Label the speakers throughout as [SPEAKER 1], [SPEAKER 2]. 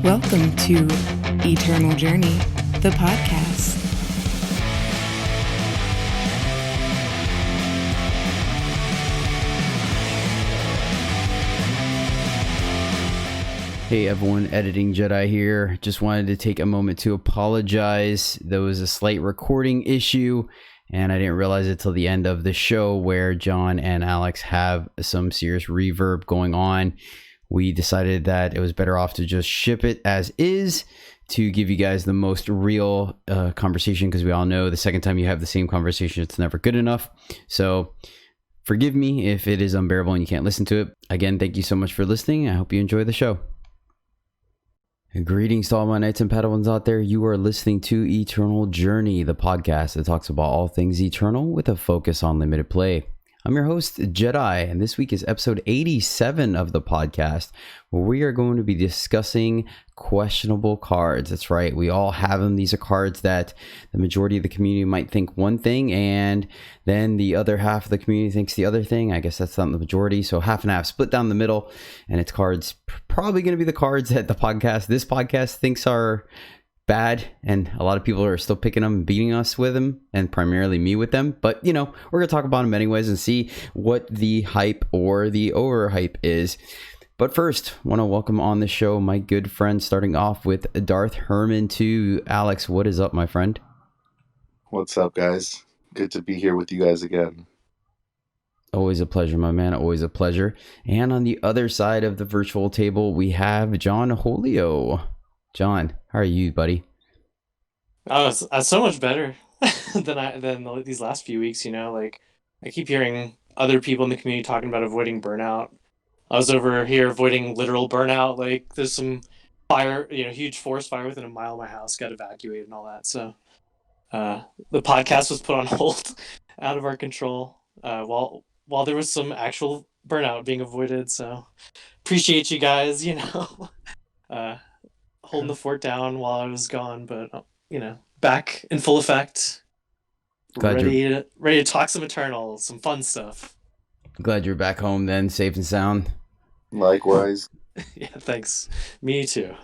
[SPEAKER 1] Welcome to Eternal Journey, the podcast.
[SPEAKER 2] Hey everyone, Editing Jedi here. Just wanted to take a moment to apologize. There was a slight recording issue, and I didn't realize it till the end of the show where John and Alex have some serious reverb going on. We decided that it was better off to just ship it as is to give you guys the most real conversation, because we all know the second time you have the same conversation, it's never good enough. So forgive me if it is unbearable and you can't listen to it. Again, thank you so much for listening. I hope you enjoy the show. Greetings to all my knights and padawans out there. You are listening to Eternal Journey, the podcast that talks about all things eternal with a focus on limited play. I'm your host, Jedi, and this week is episode 87 of the podcast, where we are going to be discussing questionable cards. That's right, we all have them. These are cards that the majority of the community might think one thing, and then the other half of the community thinks the other thing. I guess that's not the majority, so half and half, split down the middle, and it's cards, probably going to be the cards that this podcast thinks are bad, and a lot of people are still picking them and beating us with them, and primarily me with them. But you know, we're gonna talk about them anyways and see what the hype or the overhype is. But first, want to welcome on the show my good friend, starting off with Darth Herman 2. Alex, what is up, my friend?
[SPEAKER 3] What's up, guys? Good to be here with you guys again.
[SPEAKER 2] Always a pleasure, my man. Always a pleasure. And on the other side of the virtual table, we have John Holio. John, how are you, buddy?
[SPEAKER 4] Oh, it's so much better than these last few weeks. You know, like I keep hearing other people in the community talking about avoiding burnout. I was over here avoiding literal burnout. Like there's some fire, huge forest fire within a mile of my house, got evacuated and all that. So the podcast was put on hold, out of our control, while there was some actual burnout being avoided. So appreciate you guys, holding the fort down while I was gone, but back in full effect. Ready to talk some Eternal, some fun stuff.
[SPEAKER 2] Glad you're back home then, safe and sound.
[SPEAKER 3] Likewise.
[SPEAKER 4] Yeah, thanks. Me too.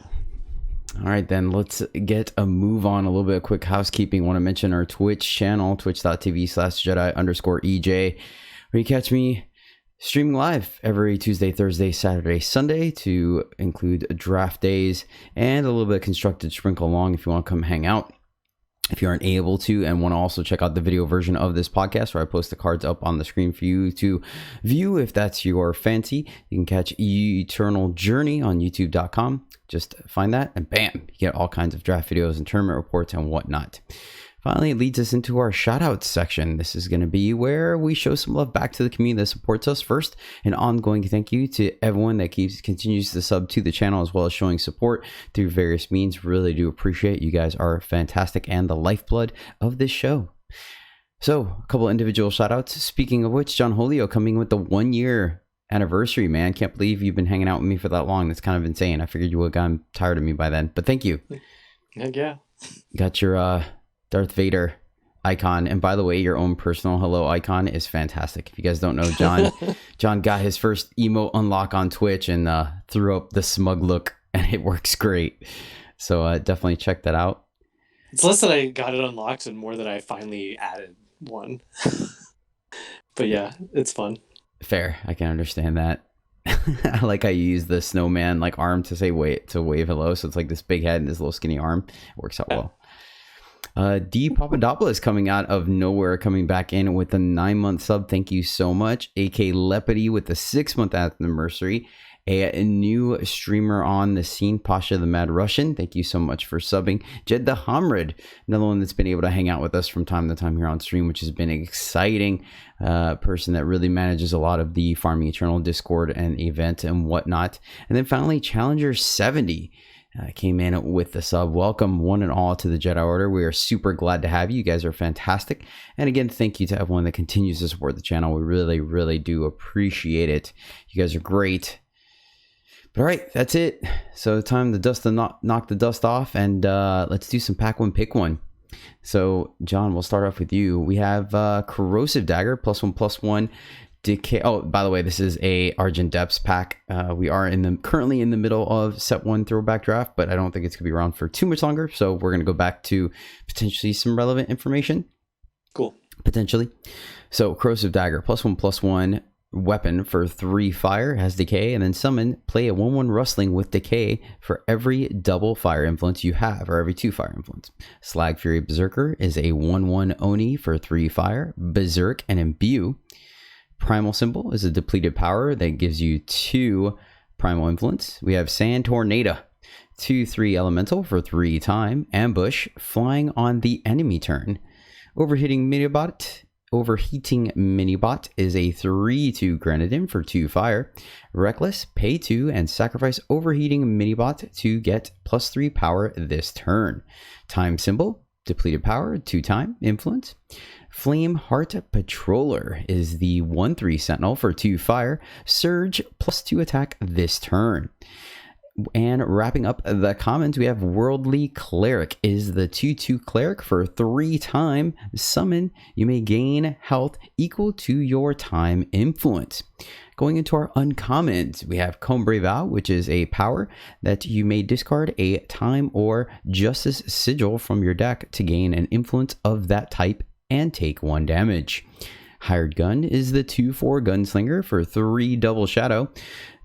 [SPEAKER 2] All right, then let's get a move on. A little bit of quick housekeeping. Want to mention our Twitch channel, twitch.tv/Jedi_EJ, where you catch me streaming live every Tuesday, Thursday, Saturday, Sunday, to include draft days and a little bit of constructed sprinkle along if you want to come hang out. If you aren't able to and want to also check out the video version of this podcast, where I post the cards up on the screen for you to view if that's your fancy, you can catch Eternal Journey on youtube.com. Just find that and bam, you get all kinds of draft videos and tournament reports and whatnot. Finally, it leads us into our shoutouts section. This is going to be where we show some love back to the community that supports us. First, an ongoing thank you to everyone that continues to sub to the channel, as well as showing support through various means. Really do appreciate. You guys are fantastic and the lifeblood of this show. So, a couple individual shoutouts. Speaking of which, John Holio coming with the 1 year anniversary, man. Can't believe you've been hanging out with me for that long. That's kind of insane. I figured you would have gotten tired of me by then, but thank you.
[SPEAKER 4] Yeah.
[SPEAKER 2] Got your Darth Vader icon, and by the way, your own personal hello icon is fantastic. If you guys don't know, John got his first emote unlock on Twitch and threw up the smug look, and it works great. So definitely check that out.
[SPEAKER 4] It's less that I got it unlocked and more that I finally added one. But yeah, it's fun. Fair,
[SPEAKER 2] I can understand that. I like how you use the snowman like arm to say wave hello, so it's like this big head and this little skinny arm. It works out well. D Papadopoulos coming out of nowhere, coming back in with a 9-month sub. Thank you so much. AK Lepity with the 6-month anniversary. A new streamer on the scene, Pasha the Mad Russian. Thank you so much for subbing. Jed the Hamrid, another one that's been able to hang out with us from time to time here on stream, which has been exciting. Person that really manages a lot of the Farming Eternal Discord and event and whatnot. And then finally, Challenger 70. Came in with the sub. Welcome one and all to the Jedi Order. We are super glad to have you. You guys are fantastic. And again, thank you to everyone that continues to support the channel. We really, really do appreciate it. You guys are great. But all right, that's it. So time to knock the dust off, and let's do some pack one, pick one. So John, we'll start off with you. We have Corrosive Dagger, +1/+1. Decay. Oh, by the way, this is a Argent Depths pack. We are currently in the middle of set 1 throwback draft, but I don't think it's gonna be around for too much longer. So we're gonna go back to potentially some relevant information.
[SPEAKER 4] Cool.
[SPEAKER 2] Potentially. So Corrosive Dagger, +1/+1 weapon for 3 fire, has decay, and then summon, play a 1/1 rustling with decay for every double fire influence you have, or every 2 fire influence. Slag Fury Berserker is a 1/1 Oni for 3 fire, berserk and imbue. Primal Symbol is a depleted power that gives you 2 primal influence. We have Sand Tornado, 2/3 elemental for 3 time, ambush, flying on the enemy turn. Overheating Minibot is a 3/2 Grenadin for 2 fire. Reckless, pay 2 and sacrifice Overheating Minibot to get +3 power this turn. Time Symbol, depleted power, 2 time influence. Flame Heart Patroller is the 1/3 Sentinel for 2 fire. Surge, +2 attack this turn. And wrapping up the commons, we have Worldly Cleric is the 2/2 Cleric for 3 time. Summon, you may gain health equal to your time influence. Going into our uncommons, we have Combre Vow, which is a power that you may discard a time or justice sigil from your deck to gain an influence of that type and take 1 damage. Hired Gun is the 2/4 Gunslinger for 3 double shadow.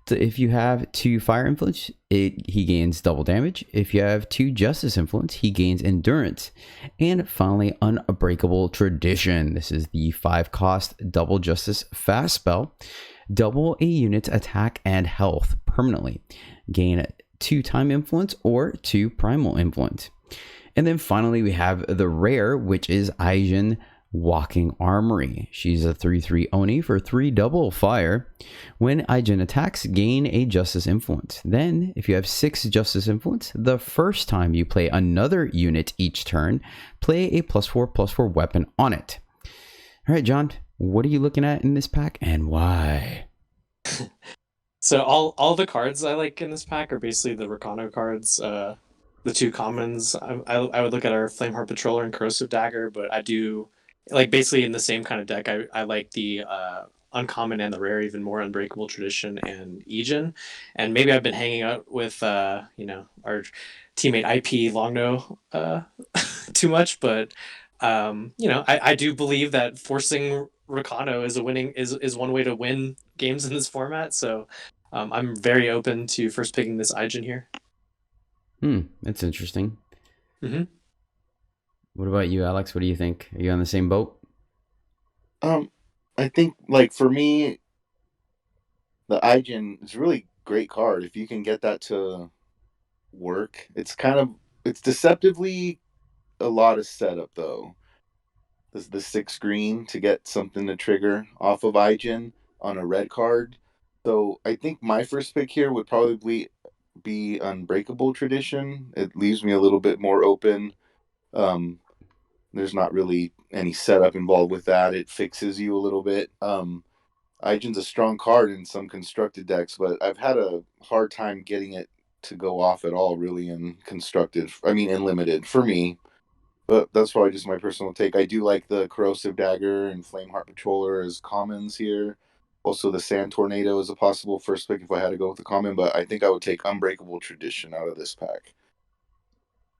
[SPEAKER 2] So if you have 2 fire influence, he gains double damage. If you have 2 justice influence, he gains endurance. And finally, Unbreakable Tradition. This is the 5 cost double justice fast spell. Double a unit's attack and health permanently. Gain 2 time influence or 2 primal influence. And then finally, we have the rare, which is Aijin Walking Armory. She's a 3/3 Oni for 3 double fire. When Aijin attacks, gain a justice influence. Then, if you have 6 justice influence, the first time you play another unit each turn, play a +4/+4 weapon on it. All right, John, what are you looking at in this pack and why?
[SPEAKER 4] So all the cards I like in this pack are basically the Rakano cards. The 2 commons. I would look at our Flameheart Patroller and Corrosive Dagger, but I do like basically in the same kind of deck. I like the uncommon and the rare even more, Unbreakable Tradition and Ejin. And maybe I've been hanging out with our teammate IP Longno too much, but I do believe that forcing Rakano is one way to win games in this format. So I'm very open to first picking this Ejin here.
[SPEAKER 2] That's interesting.
[SPEAKER 4] Mm-hmm.
[SPEAKER 2] What about you, Alex? What do you think? Are you on the same boat?
[SPEAKER 3] I think, like, for me, the Ijin is a really great card. If you can get that to work, it's deceptively a lot of setup, though. This is the 6 green to get something to trigger off of Ijin on a red card. So I think my first pick here would probably be Unbreakable Tradition. It leaves me a little bit more open. There's not really any setup involved with that. It fixes you a little bit. Ijin's a strong card in some constructed decks, but I've had a hard time getting it to go off at all, really, in limited for me. But that's probably just my personal take. I do like the Corrosive Dagger and Flameheart Patroller as commons here. Also, the Sand Tornado is a possible first pick if I had to go with the common, but I think I would take Unbreakable Tradition out of this pack.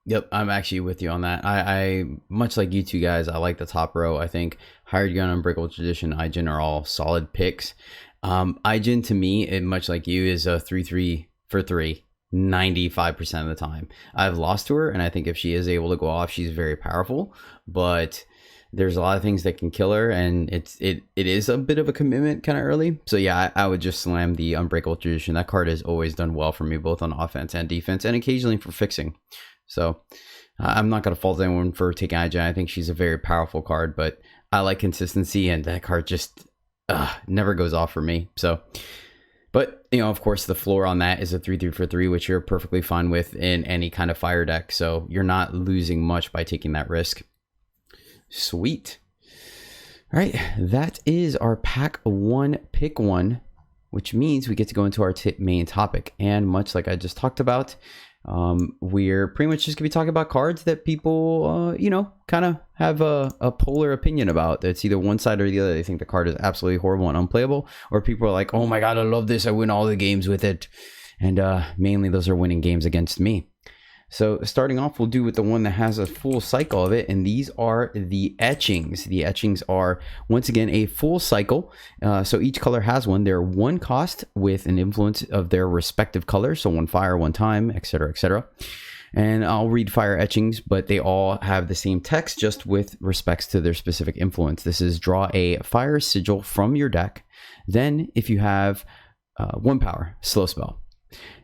[SPEAKER 2] Yep, I'm actually with you on that. I much like you two guys, I like the top row. I think Hired Gun, Unbreakable Tradition, Ijin are all solid picks. Ijin, to me, much like you, is a 3/3 for 3, 95% of the time. I've lost to her, and I think if she is able to go off, she's very powerful. But there's a lot of things that can kill her, and it is a bit of a commitment kind of early. So yeah, I would just slam the Unbreakable Tradition. That card has always done well for me, both on offense and defense, and occasionally for fixing. So I'm not going to fault anyone for taking Ijin. I think she's a very powerful card, but I like consistency, and that card just never goes off for me. So, but of course, the floor on that is a 3/3 for 3, which you're perfectly fine with in any kind of fire deck. So you're not losing much by taking that risk. Sweet. All right, that is our pack 1, pick 1, which means we get to go into our main topic. And much like I just talked about, We're pretty much just gonna be talking about cards that people, kind of have a polar opinion about. That's either one side or the other. They think the card is absolutely horrible and unplayable, or people are like, oh my god, I love this, I win all the games with it. And mainly those are winning games against me. So starting off, we'll do with the one that has a full cycle of it, and these are the etchings. The etchings are, once again, a full cycle. So each color has one. They're one cost with an influence of their respective color. So one fire, one time, etc., etc. And I'll read fire etchings, but they all have the same text, just with respects to their specific influence. This is draw a fire sigil from your deck. Then if you have one power, slow spell.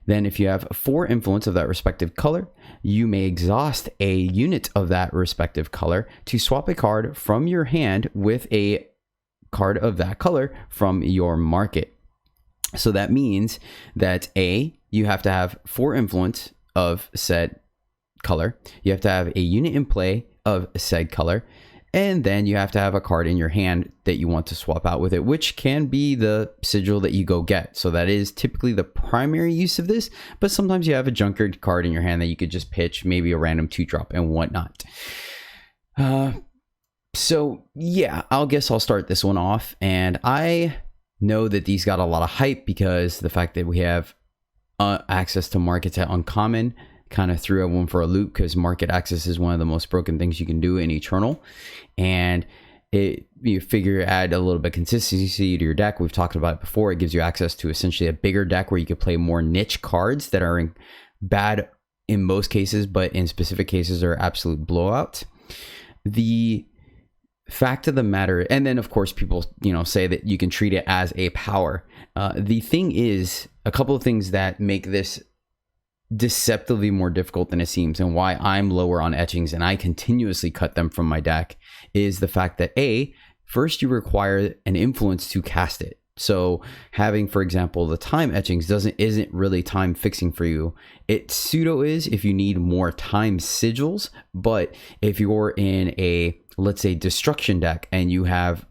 [SPEAKER 2] Then if you have 4 influence of that respective color, you may exhaust a unit of that respective color to swap a card from your hand with a card of that color from your market. So that means that you have to have 4 influence of said color. You have to have a unit in play of said color. And then you have to have a card in your hand that you want to swap out with it, which can be the sigil that you go get. So that is typically the primary use of this, but sometimes you have a junkered card in your hand that you could just pitch, maybe a random 2-drop and whatnot. So yeah, I'll start this one off. And I know that these got a lot of hype because the fact that we have access to markets at uncommon kind of threw everyone for a loop, because market access is one of the most broken things you can do in Eternal. And you figure add a little bit of consistency to your deck. We've talked about it before. It gives you access to essentially a bigger deck where you can play more niche cards that are bad in most cases, but in specific cases are absolute blowouts. The fact of the matter, and then of course people say that you can treat it as a power. The thing is, a couple of things that make this deceptively more difficult than it seems, and why I'm lower on etchings and I continuously cut them from my deck, is the fact that first you require an influence to cast it. So having, for example, the time etchings isn't really time fixing for you. It pseudo is if you need more time sigils, but if you're in a, let's say, destruction deck and you have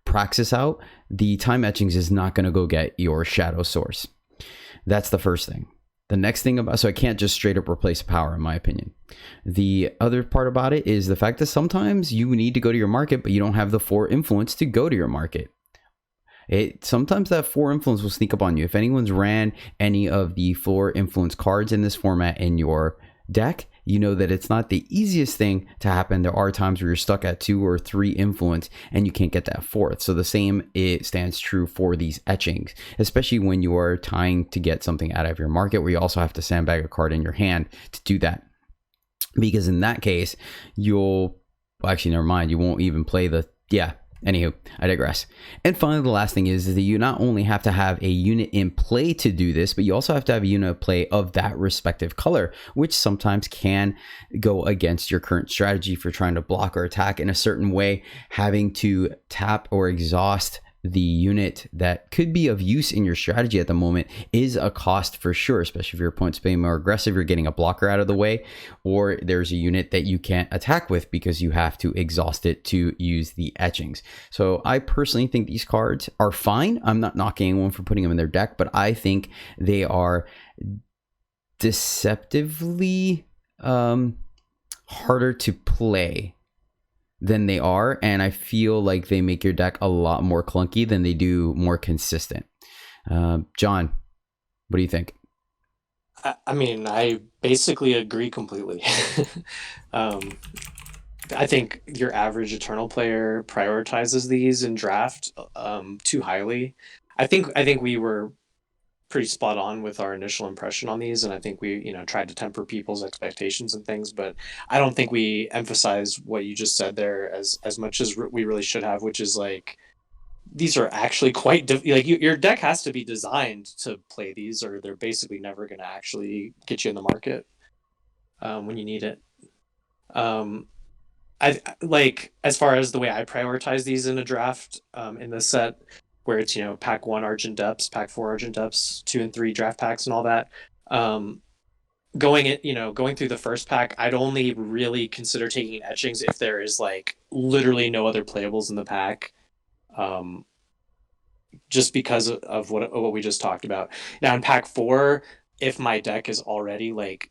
[SPEAKER 2] Praxis out, the time etchings is not going to go get your shadow source. That's the first thing. The next thing so I can't just straight up replace power, in my opinion. The other part about it is the fact that sometimes you need to go to your market, but you don't have the 4 influence to go to your market. Sometimes that 4 influence will sneak up on you. If anyone's ran any of the 4 influence cards in this format in your deck, you know that it's not the easiest thing to happen. There are times where you're stuck at 2 or 3 influence and you can't get that 4th. So the same, it stands true for these etchings, especially when you are trying to get something out of your market, where you also have to sandbag a card in your hand to do that. Because in that case, you won't even play Anywho, I digress. And finally, the last thing is that you not only have to have a unit in play to do this, but you also have to have a unit of play of that respective color, which sometimes can go against your current strategy for trying to block or attack in a certain way. Having to tap or exhaust the unit that could be of use in your strategy at the moment is a cost for sure, especially if your opponent's being more aggressive, you're getting a blocker out of the way, or there's a unit that you can't attack with because you have to exhaust it to use the etchings. So I personally think these cards are fine. I'm not knocking anyone for putting them in their deck, but I think they are deceptively harder to play than they are, and I feel like they make your deck a lot more clunky than they do more consistent. John, what do you think?
[SPEAKER 4] I mean, I basically agree completely. I think your average Eternal player prioritizes these in draft too highly. I think we were pretty spot on with our initial impression on these, and I think we tried to temper people's expectations and things, but I don't think we emphasized what you just said there as much as we really should have, which is like, these are actually quite your deck has to be designed to play these, or they're basically never going to actually get you in the market when you need it. I like, as far as the way I prioritize these in a draft in this set, where it's pack 1 Argent Depths, pack 4 Argent Depths, 2 and 3 draft packs and all that. Going through the first pack, I'd only really consider taking etchings if there is like literally no other playables in the pack, just because of what we just talked about. Now in pack 4, if my deck is already like,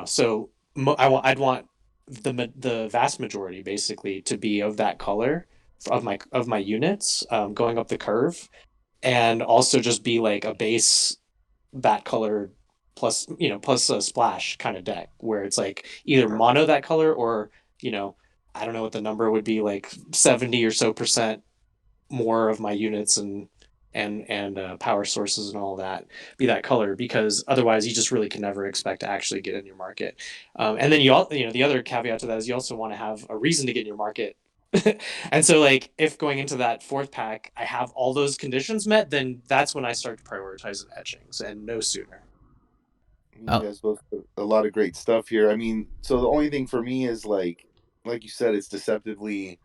[SPEAKER 4] so I'd want the vast majority basically to be of that color of my units, going up the curve, and also just be like a base that color plus plus a splash kind of deck where it's like either mono that color or you know I don't know what the number would be, like 70 or so percent more of my units and power sources and all that be that color, because otherwise you just really can never expect to actually get in your market. And then the other caveat to that is you also want to have a reason to get in your market. And so like if going into that fourth pack I have all those conditions met, then that's when I start to prioritize the etchings, and no sooner.
[SPEAKER 3] You
[SPEAKER 2] Oh,
[SPEAKER 3] guys both put a lot of great stuff here. I mean, so the only thing for me is like you said, it's deceptively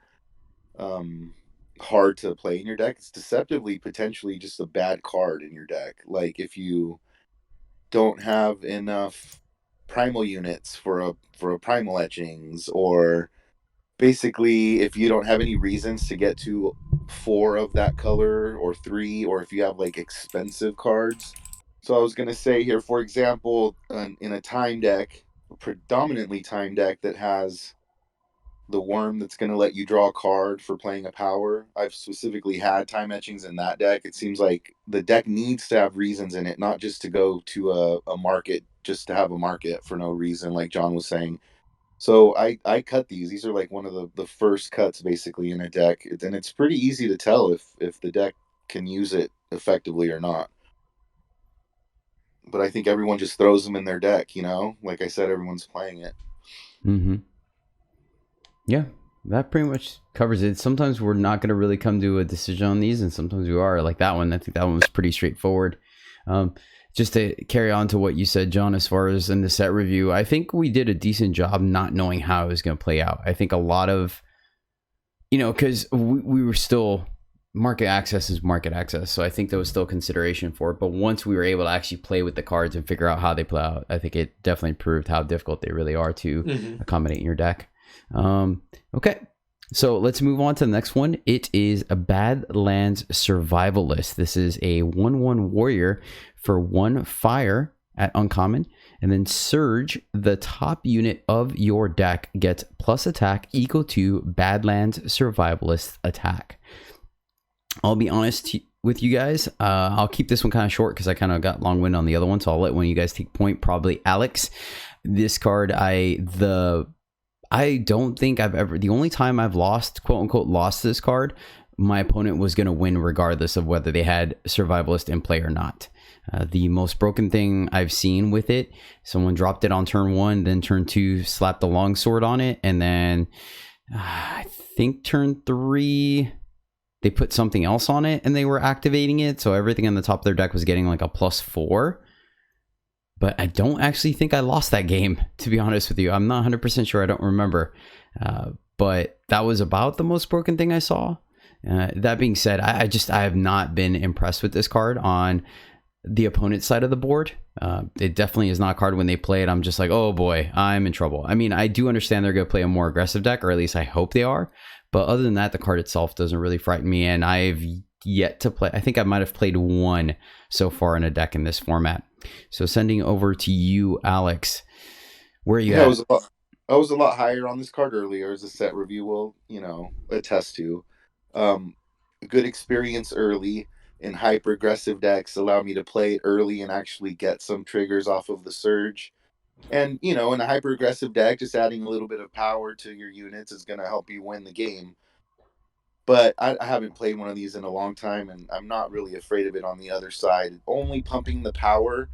[SPEAKER 3] um hard to play in your deck. It's deceptively potentially just a bad card in your deck. Like if you don't have enough primal units for a primal etchings, or basically if you don't have any reasons to get to four of that color or three, or if you have like expensive cards. So I was going to say here, for example, in a time deck, a predominantly time deck that has the worm that's going to let you draw a card for playing a power. I've specifically had time etchings in that deck. It seems like the deck needs to have reasons in it, not just to go to a market just to have a market for no reason, like John was saying. So I cut these. These are like one of the first cuts basically in a deck, and it's pretty easy to tell if the deck can use it effectively or not. But I think everyone just throws them in their deck, you know? Like I said, everyone's playing it.
[SPEAKER 2] mm-hmm. Yeah, that pretty much covers it. Sometimes we're not going to really come to a decision on these, and sometimes we are. Like that one, I think that one was pretty straightforward. Just to carry on to what you said, John, as far as in the set review, I think we did a decent job not knowing how it was going to play out. I think a lot of, because we were still, market access is market access. So I think there was still consideration for it. But once we were able to actually play with the cards and figure out how they play out, I think it definitely proved how difficult they really are to accommodate in your deck. Okay, so let's move on to the next one. It is a Badlands Survivalist. This is a 1/1 warrior for 1 fire at uncommon, and then Surge. The top unit of your deck gets plus attack equal to Badlands Survivalist attack. I'll be honest with you guys. I'll keep this one kind of short because I kind of got long wind on the other one, so I'll let one of you guys take point. Probably Alex. This card, I don't think I've ever, the only time I've lost, quote unquote, lost this card, my opponent was going to win regardless of whether they had Survivalist in play or not. The most broken thing I've seen with it, someone dropped it on turn 1, then turn 2 slapped the longsword on it, and then I think turn 3 they put something else on it and they were activating it, so everything on the top of their deck was getting like a +4. But I don't actually think I lost that game, to be honest with you. I'm not 100% sure. I don't remember. But that was about the most broken thing I saw. That being said, I have not been impressed with this card on the opponent's side of the board. It definitely is not a card when they play it, I'm just like, oh boy, I'm in trouble. I mean, I do understand they're going to play a more aggressive deck, or at least I hope they are. But other than that, the card itself doesn't really frighten me. And I've yet to play, I think I might have played one so far in a deck in this format. So sending over to you, Alex. Where are you at?
[SPEAKER 3] I was a lot higher on this card earlier, as a set review will, attest to. Good experience early in hyper aggressive decks allow me to play it early and actually get some triggers off of the Surge. And, in a hyper aggressive deck, just adding a little bit of power to your units is going to help you win the game. But I haven't played one of these in a long time, and I'm not really afraid of it on the other side. Only pumping the power,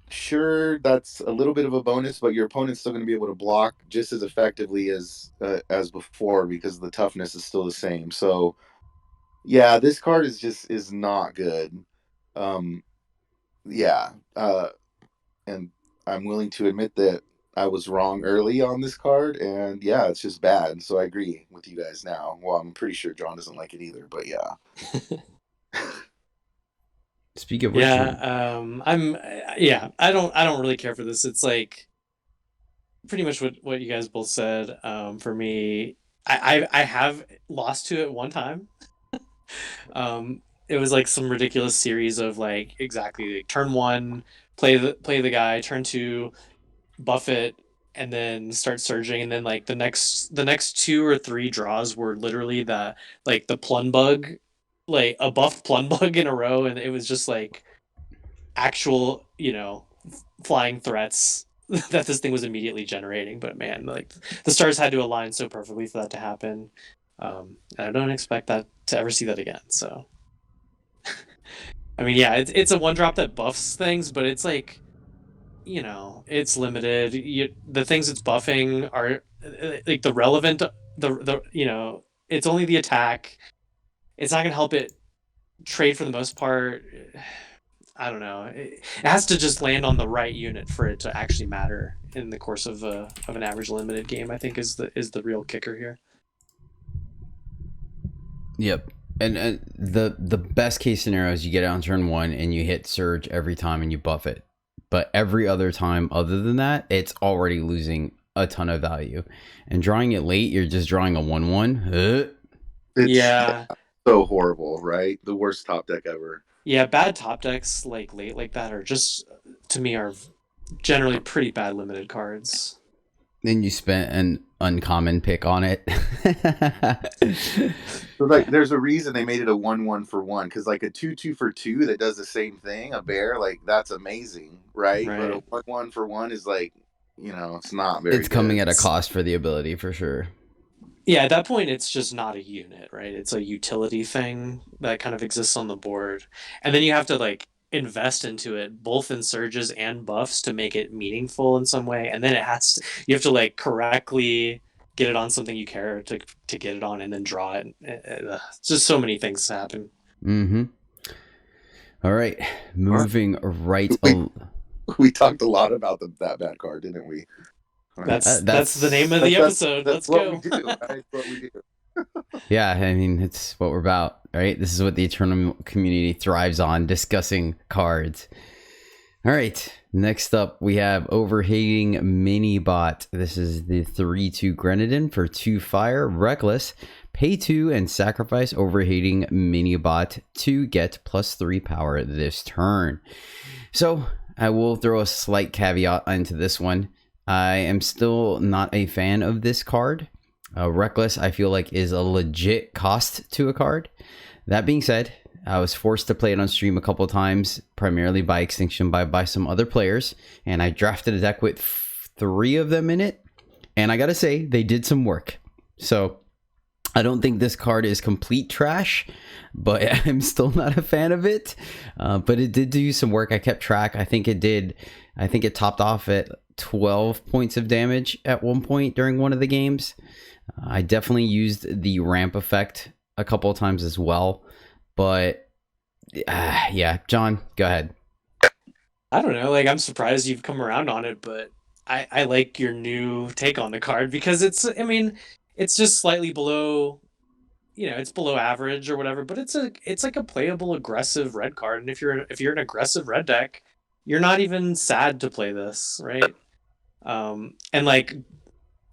[SPEAKER 3] sure, that's a little bit of a bonus, but your opponent's still going to be able to block just as effectively as before, because the toughness is still the same. So, yeah, this card is not good. Yeah, and I'm willing to admit that I was wrong early on this card, and yeah, it's just bad. So I agree with you guys now. Well, I'm pretty sure John doesn't like it either, but yeah.
[SPEAKER 2] Speak of which,
[SPEAKER 4] I don't really care for this. It's like pretty much what you guys both said. For me, I have lost to it one time. It was like some ridiculous series of like exactly like turn 1 play the guy, turn 2, buff it, and then start surging, and then like the next 2 or 3 draws were literally the plun bug, like a buff plun bug in a row, and it was just like actual, flying threats that this thing was immediately generating. But man, like the stars had to align so perfectly for that to happen. And I don't expect that to ever see that again. So, I mean, yeah, it's a 1-drop that buffs things, but it's like, it's limited. The things it's buffing are like the relevant, it's only the attack. It's not gonna help it trade for the most part. I don't know. It has to just land on the right unit for it to actually matter in the course of an average limited game, I think is the real kicker here.
[SPEAKER 2] Yep. And the best case scenario is you get it on turn 1 and you hit surge every time and you buff it. But every other time other than that, it's already losing a ton of value. And drawing it late, you're just drawing a 1/1.
[SPEAKER 3] It's so horrible, right? The worst top deck ever.
[SPEAKER 4] Yeah, bad top decks like late like that are just, to me, are generally pretty bad limited cards.
[SPEAKER 2] Then you spent an uncommon pick on it.
[SPEAKER 3] So like, there's a reason they made it a 1/1 for 1, because like a 2/2 for 2 that does the same thing, a bear, like that's amazing, right? But a 1/1 for 1 is like, it's not very.
[SPEAKER 2] It's coming at a cost for the ability for sure.
[SPEAKER 4] Yeah, at that point, it's just not a unit, right? It's a utility thing that kind of exists on the board, and then you have to like invest into it, both in surges and buffs, to make it meaningful in some way, and then you have to like correctly get it on something you care to get it on, and then draw it. It's just so many things happen.
[SPEAKER 2] Mm-hmm. All right, moving right.
[SPEAKER 3] We talked a lot about that bad card, didn't we?
[SPEAKER 4] That's the name of the episode. Let's go.
[SPEAKER 3] We do. That's what we do.
[SPEAKER 2] Yeah, I mean, it's what we're about, right? This is what the Eternal community thrives on, discussing cards. All right, next up we have Overhating Mini Bot. This is the 3/2 Grenadin for 2 fire, Reckless. Pay 2 and sacrifice Overhating Mini Bot to get +3 power this turn. So I will throw a slight caveat into this one. I am still not a fan of this card. Reckless, I feel like, is a legit cost to a card. That being said, I was forced to play it on stream a couple of times, primarily by extinction by some other players, and I drafted a deck with 3 of them in it, and I gotta say, they did some work. So I don't think this card is complete trash, but I'm still not a fan of it. But it did do some work. I kept track. I think it topped off at 12 points of damage at one point during one of the games. I definitely used the ramp effect a couple of times as well. But yeah, John, go ahead.
[SPEAKER 4] I don't know. Like, I'm surprised you've come around on it, but I like your new take on the card, because it's just slightly below, it's below average or whatever, but it's like a playable aggressive red card. And if you're an aggressive red deck, you're not even sad to play this, right? And like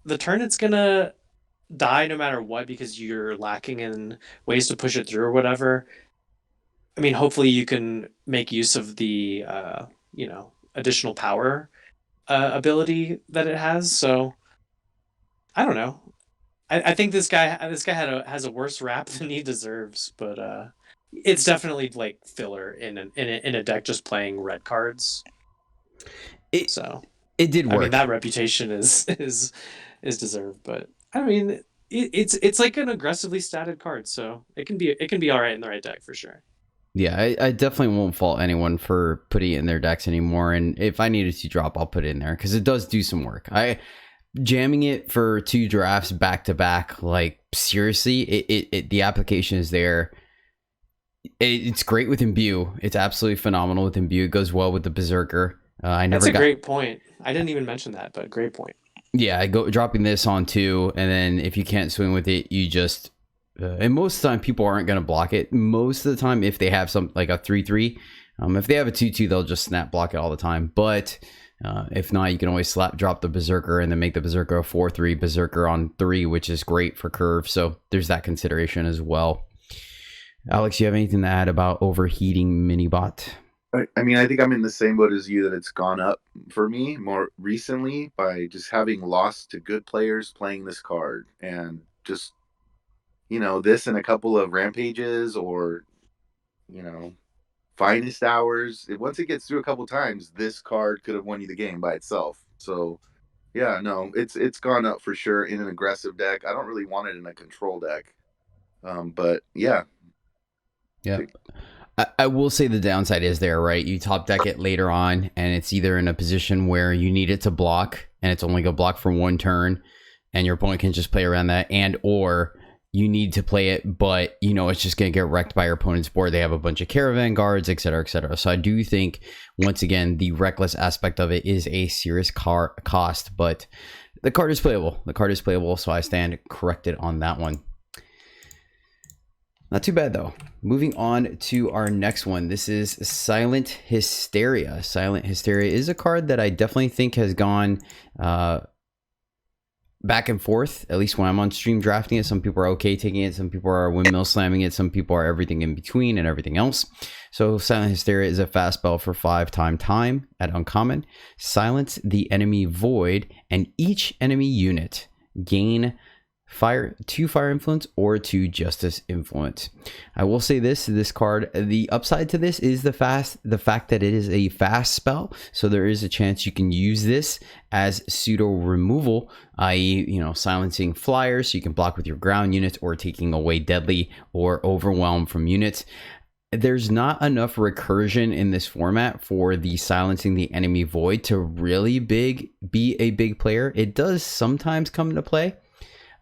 [SPEAKER 4] the turn it's gonna die no matter what, because you're lacking in ways to push it through or whatever. I mean, hopefully you can make use of the additional power ability that it has. So I don't know. I think this guy has a worse rap than he deserves, but it's definitely like filler in a deck just playing red cards.
[SPEAKER 2] It did work.
[SPEAKER 4] I mean, that reputation is deserved, but I mean, it's like an aggressively statted card, so it can be all right in the right deck for sure.
[SPEAKER 2] Yeah, I definitely won't fault anyone for putting it in their decks anymore. And if I needed to drop, I'll put it in there because it does do some work. Jamming it for 2 drafts back to back, like seriously, it the application is there. It's great with Imbue. It's absolutely phenomenal with Imbue. It goes well with the Berserker. That's
[SPEAKER 4] a great point. I didn't even mention that, but great point.
[SPEAKER 2] Yeah, I go dropping this on 2, and then if you can't swing with it, you just and most of the time people aren't going to block it. Most of the time, if they have some like a 3/3, if they have a 2/2, they'll just snap block it all the time. But if not, you can always drop the Berserker and then make the Berserker a 4/3 Berserker on 3, which is great for curve. So there's that consideration as well. Alex, you have anything to add about Overheating Minibot?
[SPEAKER 3] I mean, I think I'm in the same boat as you, that it's gone up for me more recently by just having lost to good players playing this card, and just, this and a couple of rampages, or, you know, finest hours. Once it gets through a couple times, this card could have won you the game by itself. So yeah, no, it's gone up for sure in an aggressive deck. I don't really want it in a control deck. But yeah.
[SPEAKER 2] Yeah. I will say the downside is there, right? You top deck it later on, and it's either in a position where you need it to block, and it's only going to block for one turn, and your opponent can just play around that, and or you need to play it, but it's just going to get wrecked by your opponent's board. They have a bunch of caravan guards, etc., etc. So I do think, once again, the reckless aspect of it is a serious cost, but the card is playable. The card is playable, so I stand corrected on that one. Not too bad, though. Moving on to our next one. This is Silent Hysteria. Silent Hysteria is a card that I definitely think has gone back and forth, at least when I'm on stream drafting it. Some people are okay taking it. Some people are windmill slamming it. Some people are everything in between and everything else. So Silent Hysteria is a fast spell for 5 time at uncommon. Silence the enemy void, and each enemy unit gain 2 fire influence or 2 justice influence. I will say this card, the upside to this is the fact that it is a fast spell, so there is a chance you can use this as pseudo removal, i.e. silencing flyers, so you can block with your ground units, or taking away deadly or overwhelm from units. There's not enough recursion in this format for the silencing the enemy void to really be a big player. It does sometimes come into play.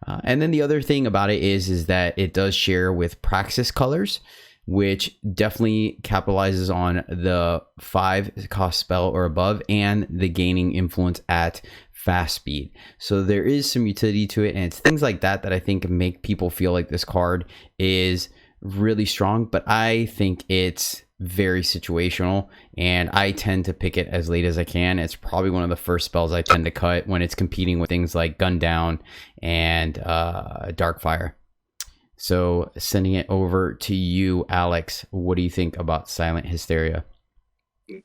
[SPEAKER 2] And then the other thing about it is that it does share with Praxis colors, which definitely capitalizes on the 5 cost spell or above, and the gaining influence at fast speed. So there is some utility to it, and it's things like that I think make people feel like this card is really strong, but I think it's very situational, and I tend to pick it as late as I can. It's probably one of the first spells I tend to cut when it's competing with things like Gun Down and Darkfire. So sending it over to you, Alex. What do you think about Silent Hysteria?
[SPEAKER 3] It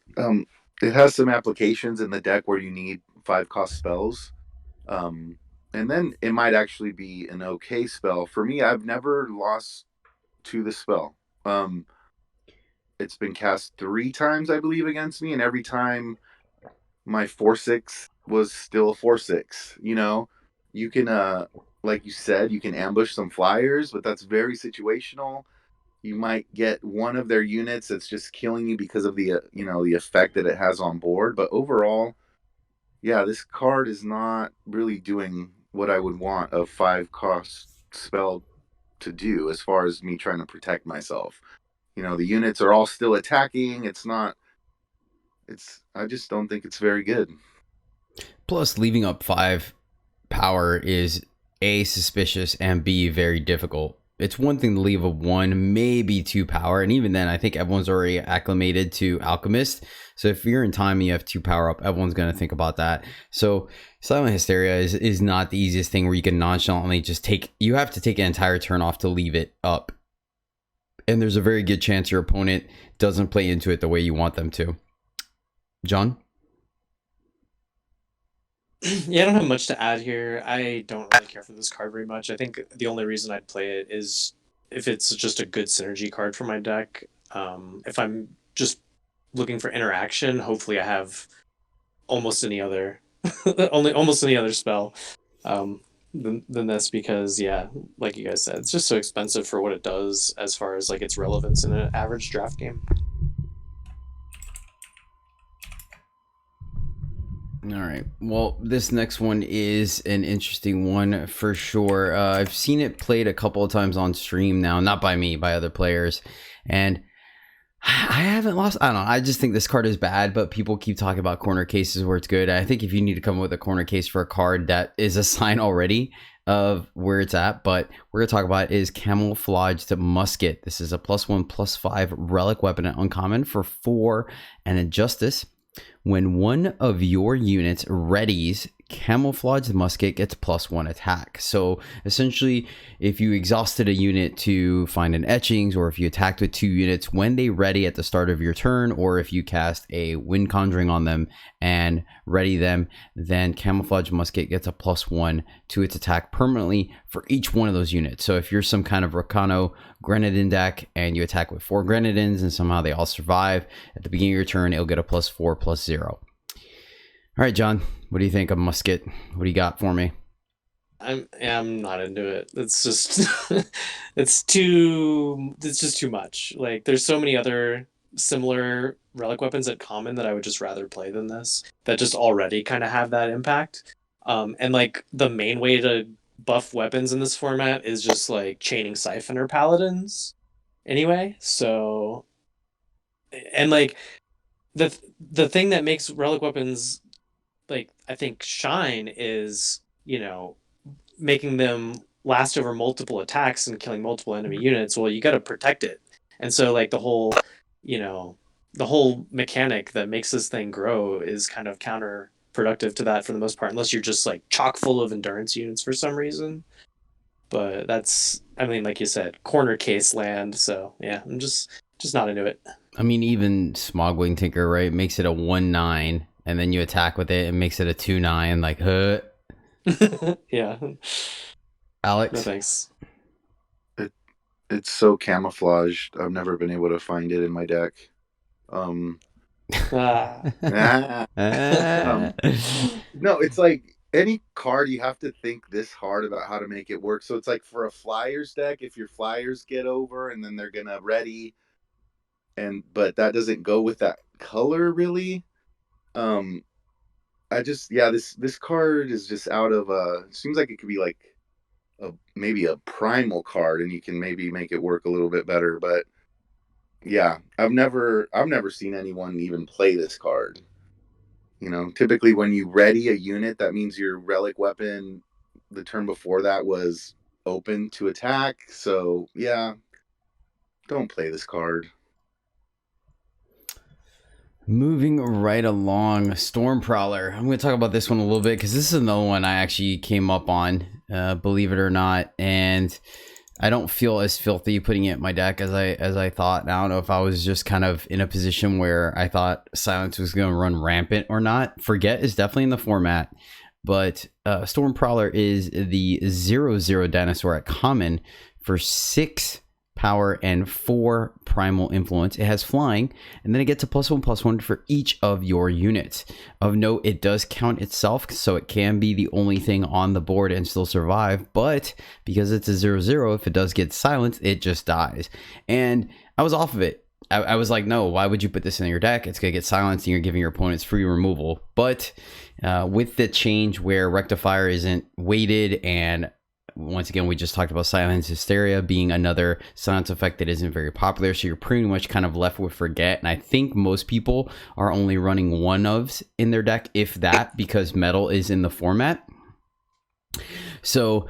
[SPEAKER 3] has some applications in the deck where you need 5 cost spells. And then it might actually be an okay spell. For me, I've never lost to the spell. It's been cast 3 times, I believe, against me, and every time my 4/6 was still 4/6. You can, like you said, you can ambush some flyers, but that's very situational. You might get one of their units that's just killing you because of the the effect that it has on board. But overall, yeah, this card is not really doing what I would want a 5 cost spell to do, as far as me trying to protect myself. The units are all still attacking. I just don't think it's very good.
[SPEAKER 2] Plus, leaving up 5 power is A, suspicious, and B, very difficult. It's one thing to leave a 1, maybe 2 power, and even then, I think everyone's already acclimated to Alchemist. So if you're in time and you have 2 power up, everyone's going to think about that. So Silent Hysteria is not the easiest thing where you can nonchalantly just you have to take an entire turn off to leave it up. And there's a very good chance your opponent doesn't play into it the way you want them to. John?
[SPEAKER 4] Yeah, I don't have much to add here. I don't really care for this card very much. I think the only reason I'd play it is if it's just a good synergy card for my deck. If I'm just looking for interaction, hopefully I have almost any other spell than this, because like you guys said, it's just so expensive for what it does as far as like its relevance in an average draft game.
[SPEAKER 2] All right. Well, this next one is an interesting one for sure. I've seen it played a couple of times on stream now, not by me, by other players, and I haven't lost. I don't know. I just think this card is bad, but people keep talking about corner cases where it's good. I think if you need to come up with a corner case for a card, that is a sign already of where it's at. But we're going to talk about is Camouflaged Musket. This is a +1/+5 relic weapon at uncommon for 4 and a justice. When one of your units readies, camouflaged musket gets +1 attack. So essentially, if you exhausted a unit to find an etchings, or if you attacked with 2 units when they ready at the start of your turn, or if you cast a wind conjuring on them and ready them, then camouflage musket gets a +1 to its attack permanently for each one of those units. So if you're some kind of Rakano Grenadin deck and you attack with 4 Grenadins and somehow they all survive, at the beginning of your turn it'll get a +4 +0. All right, John, what do you think of musket? What do you got for me?
[SPEAKER 4] I'm not into it. It's just it's just too much. Like, there's so many other similar relic weapons at common that I would just rather play than this, that just already kind of have that impact. And like, the main way to buff weapons in this format is just like chaining Siphoner Paladins anyway. So, and like, the thing that makes relic weapons, like, I think shine is, making them last over multiple attacks and killing multiple enemy units. Well, you got to protect it. And so like, the whole mechanic that makes this thing grow is kind of counterproductive to that for the most part, unless you're just like chock full of endurance units for some reason. But that's, I mean, like you said, corner case land. So yeah, I'm just not into it.
[SPEAKER 2] I mean, even Smogwing Tinker, right, makes it a 1/9, and then you attack with it and makes it a 2/9. Like,
[SPEAKER 4] Yeah.
[SPEAKER 2] Alex?
[SPEAKER 4] No thanks.
[SPEAKER 3] It's so camouflaged. I've never been able to find it in my deck. No, it's like any card, you have to think this hard about how to make it work. So it's like for a Flyers deck, if your Flyers get over and then they're gonna ready, but that doesn't go with that color really. This card is just out of it seems like it could be like maybe a primal card, and you can maybe make it work a little bit better. But yeah, I've never seen anyone even play this card. Typically when you ready a unit, that means your relic weapon the turn before that was open to attack. So yeah, don't play this card.
[SPEAKER 2] Moving right along, Stormprowler. I'm going to talk about this one a little bit because this is another one I actually came up on, believe it or not, and I don't feel as filthy putting it in my deck as I thought. I don't know if I was just kind of in a position where I thought Silence was going to run rampant or not. Forget is definitely in the format, but Stormprowler is the 0/0 dinosaur at common for 6 power and 4 primal influence. It has flying, and then it gets a +1/+1 for each of your units. Of note, it does count itself, so it can be the only thing on the board and still survive, but because it's a 0/0, if it does get silenced, it just dies. And I was off of it. I was like, no, why would you put this in your deck? It's gonna get silenced and you're giving your opponents free removal. But with the change where Rectifier isn't weighted, and once again, we just talked about Silence Hysteria being another silence effect that isn't very popular, so you're pretty much kind of left with Forget. And I think most people are only running one ofs in their deck, if that, because Metal is in the format. So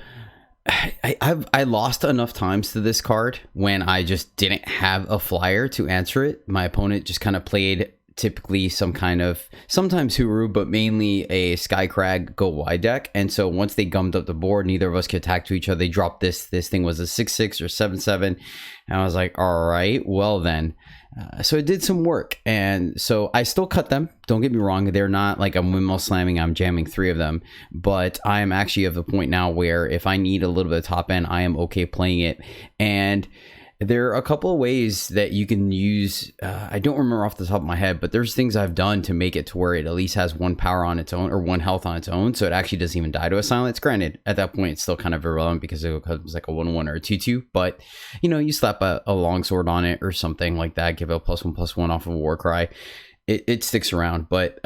[SPEAKER 2] I lost enough times to this card when I just didn't have a flyer to answer it. My opponent just kind of played typically some kind of, sometimes Huru, but mainly a Skycrag go wide deck. And so once they gummed up the board, neither of us could attack to each other. They dropped this thing was a 6/6 or 7/7, and I was like, all right, well then. So it did some work, and so I still cut them. Don't get me wrong, they're not like I'm windmill slamming, I'm jamming 3 of them, but I am actually of the point now where if I need a little bit of top end, I am okay playing it. And there are a couple of ways that you can use, I don't remember off the top of my head, but there's things I've done to make it to where it at least has 1 power on its own, or 1 health on its own, so it actually doesn't even die to a silence. Granted, at that point, it's still kind of irrelevant because it becomes like a 1/1 or a 2/2, but you slap a longsword on it or something like that, give it a +1/+1 off of a Warcry, it sticks around. But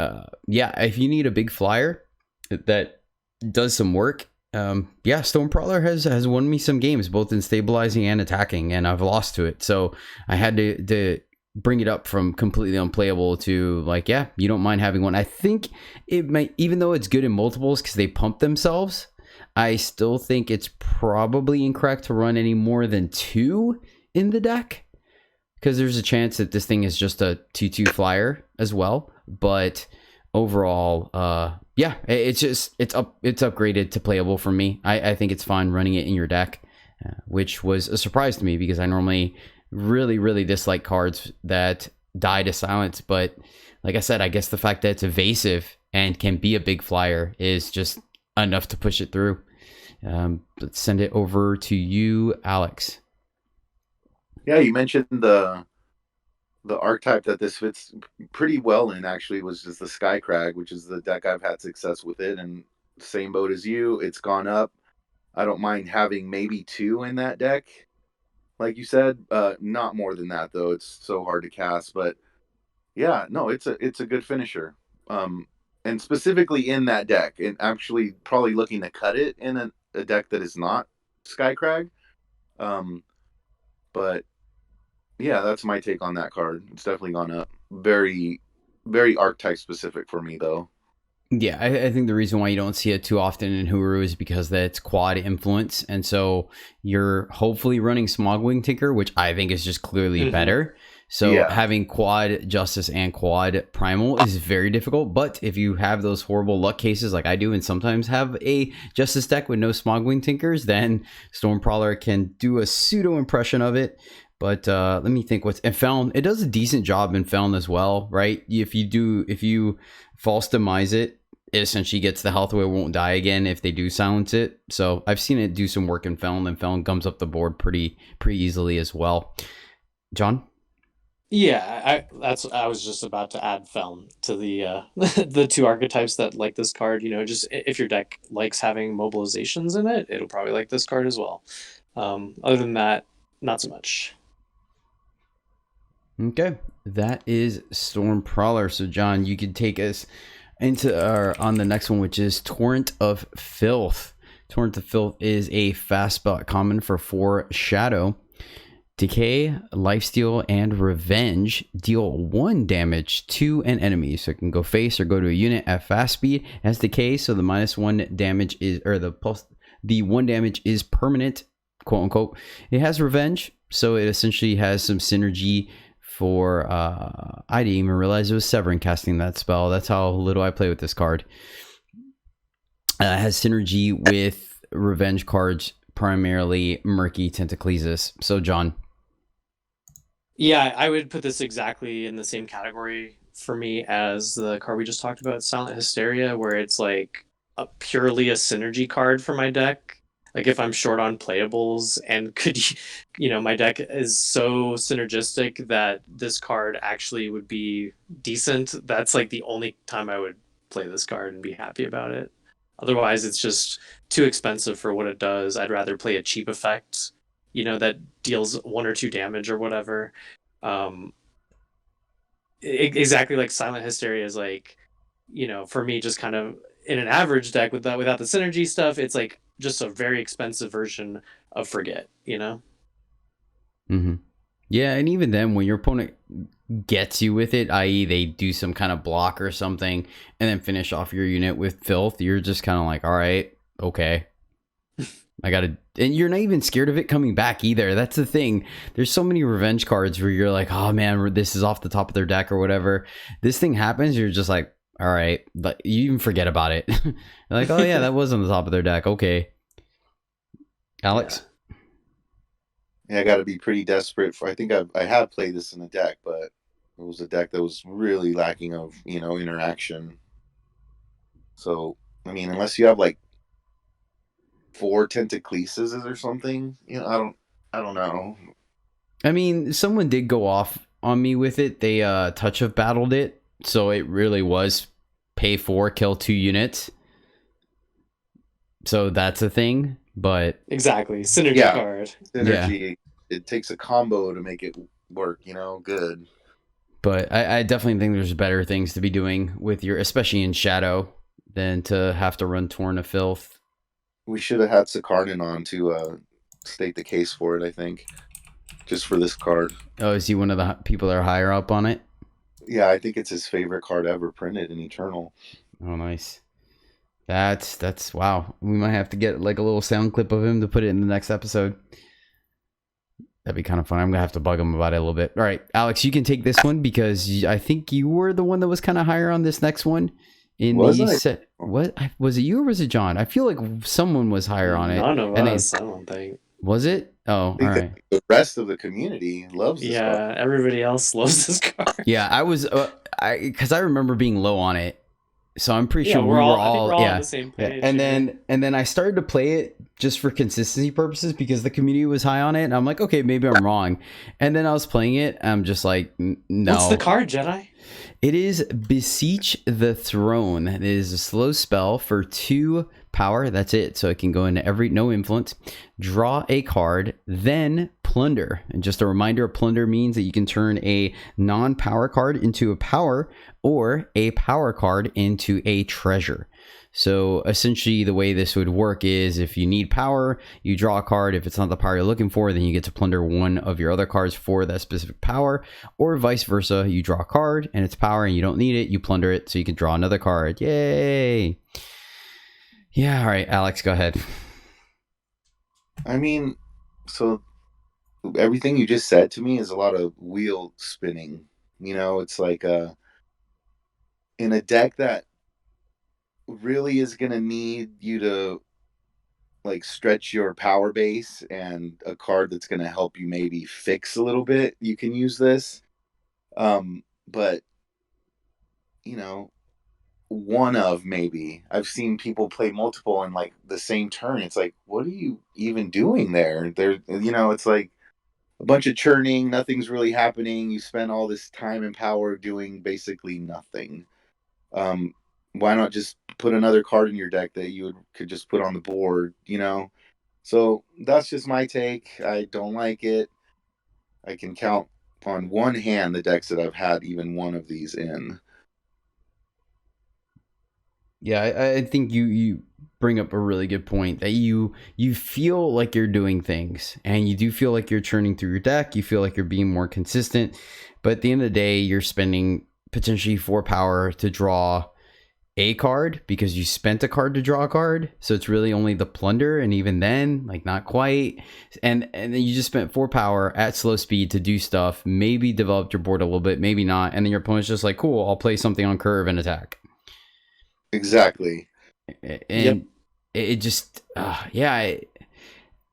[SPEAKER 2] yeah, if you need a big flyer that does some work, Stormprowler has won me some games, both in stabilizing and attacking, and I've lost to it. So I had to bring it up from completely unplayable to like, yeah, you don't mind having one. I think it might, even though it's good in multiples because they pump themselves, I still think it's probably incorrect to run any more than 2 in the deck, because there's a chance that this thing is just a 2/2 flyer as well. But overall, yeah, it's upgraded to playable for me. I think it's fine running it in your deck, which was a surprise to me because I normally really dislike cards that die to silence. But like I said, I guess the fact that it's evasive and can be a big flyer is just enough to push it through. Let's send it over to you, Alex.
[SPEAKER 3] Yeah, you mentioned the archetype that this fits pretty well in, actually, was just the Skycrag, which is the deck I've had success with it. And same boat as you, it's gone up. I don't mind having maybe 2 in that deck, like you said. Not more than that, though. It's so hard to cast. But yeah, no, it's a good finisher. And specifically in that deck, and actually probably looking to cut it in a deck that is not Skycrag. But yeah, that's my take on that card. It's definitely gone up. Very, very archetype specific for me, though.
[SPEAKER 2] Yeah, I think the reason why you don't see it too often in Huru is because that's quad influence. And so you're hopefully running Smogwing Tinker, which I think is just clearly better. So having quad Justice and quad Primal is very difficult. But if you have those horrible luck cases like I do and sometimes have a Justice deck with no Smogwing Tinkers, then Stormprowler can do a pseudo impression of it. But let me think what's and Feln. It does a decent job in Feln as well, right? If you false demise it, it essentially gets the health away, won't die again if they do silence it. So I've seen it do some work in Feln, and Feln comes up the board pretty easily as well. John?
[SPEAKER 4] Yeah, I was just about to add Feln to the the 2 archetypes that like this card. Just if your deck likes having mobilizations in it, it'll probably like this card as well. Other than that, not so much.
[SPEAKER 2] Okay, that is Stormprowler. So John, you can take us into on the next one, which is Torrent of Filth. Torrent of Filth is a fast spot common for 4 shadow. Decay, Lifesteal, and Revenge deal 1 damage to an enemy. So it can go face or go to a unit at fast speed. It has Decay, so the -1 damage is, or the 1 damage is permanent, quote unquote. It has Revenge, so it essentially has some synergy for I didn't even realize it was Severin casting that spell. That's how little I play with this card. It has synergy with Revenge cards, primarily Murky Tentaclesis. So John.
[SPEAKER 4] Yeah, I would put this exactly in the same category for me as the card we just talked about, Silent Hysteria, where it's like purely a synergy card for my deck. Like if I'm short on playables and my deck is so synergistic that this card actually would be decent. That's like the only time I would play this card and be happy about it. Otherwise, it's just too expensive for what it does. I'd rather play a cheap effect, that deals 1 or 2 damage or whatever. Exactly like Silent Hysteria is like, for me, just kind of in an average deck without the synergy stuff, it's like just a very expensive version of Forget,
[SPEAKER 2] Mm-hmm. Yeah, and even then, when your opponent gets you with it, i.e. they do some kind of block or something, and then finish off your unit with Filth, you're just kind of like, all right, okay. I gotta, and you're not even scared of it coming back either. That's the thing. There's so many Revenge cards where you're like, oh man, this is off the top of their deck or whatever. This thing happens, you're just like, all right, but you even forget about it. You're like, oh yeah, that was on the top of their deck. Okay. Alex?
[SPEAKER 3] Yeah, I got to be pretty desperate for. I think I have played this in a deck, but it was a deck that was really lacking of interaction. So I mean, unless you have like 4 Tentaclesis or something, I don't know.
[SPEAKER 2] I mean, someone did go off on me with it. They touch of battled it, so it really was pay 4, kill 2 units. So that's a thing. But
[SPEAKER 4] exactly, synergy card.
[SPEAKER 3] Synergy. Yeah. It takes a combo to make it work. Good.
[SPEAKER 2] But I definitely think there's better things to be doing with especially in Shadow, than to have to run Torn of Filth.
[SPEAKER 3] We should have had Sakarnan on to state the case for it. I think just for this card.
[SPEAKER 2] Oh, is he one of the people that are higher up on it?
[SPEAKER 3] Yeah, I think it's his favorite card ever printed in Eternal.
[SPEAKER 2] Oh, nice. That's wow. We might have to get like a little sound clip of him to put it in the next episode. That'd be kind of fun. I'm gonna have to bug him about it a little bit. All right, Alex, you can take this one because I think you were the one that was kind of higher on this next one.
[SPEAKER 3] Was I?
[SPEAKER 2] Set, what was it? You or was it John? I feel like someone was higher on it.
[SPEAKER 4] None of
[SPEAKER 2] and
[SPEAKER 4] us, I don't think.
[SPEAKER 2] Was it? Oh, all
[SPEAKER 3] I think
[SPEAKER 2] right.
[SPEAKER 3] the rest of the community loves this
[SPEAKER 4] Yeah,
[SPEAKER 3] card.
[SPEAKER 4] everybody else loves this card.
[SPEAKER 2] Yeah, I was. Because I remember being low on it. So I'm pretty
[SPEAKER 4] Yeah,
[SPEAKER 2] sure
[SPEAKER 4] we're all, I think
[SPEAKER 2] all
[SPEAKER 4] we're all
[SPEAKER 2] yeah.
[SPEAKER 4] on the same
[SPEAKER 2] Yeah.
[SPEAKER 4] page.
[SPEAKER 2] And then I started to play it just for consistency purposes because the community was high on it, and I'm like, okay, maybe I'm wrong. And then I was playing it, I'm just like, no.
[SPEAKER 4] What's the card, Jedi?
[SPEAKER 2] It is Beseech the Throne. It is a slow spell for 2 power. That's it. So it can go into no influence. Draw a card, then plunder. And just a reminder, plunder means that you can turn a non-power card into a power or a power card into a treasure. So essentially the way this would work is if you need power, you draw a card. If it's not the power you're looking for, then you get to plunder one of your other cards for that specific power, or vice versa. You draw a card and it's power and you don't need it. You plunder it so you can draw another card. Yay. Yeah. All right, Alex, go ahead.
[SPEAKER 3] I mean, so everything you just said to me is a lot of wheel spinning. You know, it's like in a deck that really is going to need you to like stretch your power base and a card that's going to help you maybe fix a little bit, you can use this. But you know, one of maybe I've seen people play multiple in like the same turn. It's like, what are you even doing there? You know, it's like a bunch of churning, nothing's really happening. You spend all this time and power doing basically nothing. Why not just put another card in your deck that you could just put on the board, you know? So that's just my take. I don't like it. I can count on one hand the decks that I've had even one of these in.
[SPEAKER 2] Yeah, I think you bring up a really good point that you feel like you're doing things and you do feel like you're churning through your deck. You feel like you're being more consistent, but at the end of the day, you're spending potentially 4 power to draw a card because you spent a card to draw a card. So it's really only the plunder, and even then, like not quite. And then you just spent 4 power at slow speed to do stuff. Maybe developed your board a little bit, maybe not. And then your opponent's just like, cool, I'll play something on curve and attack.
[SPEAKER 3] Exactly.
[SPEAKER 2] And it just,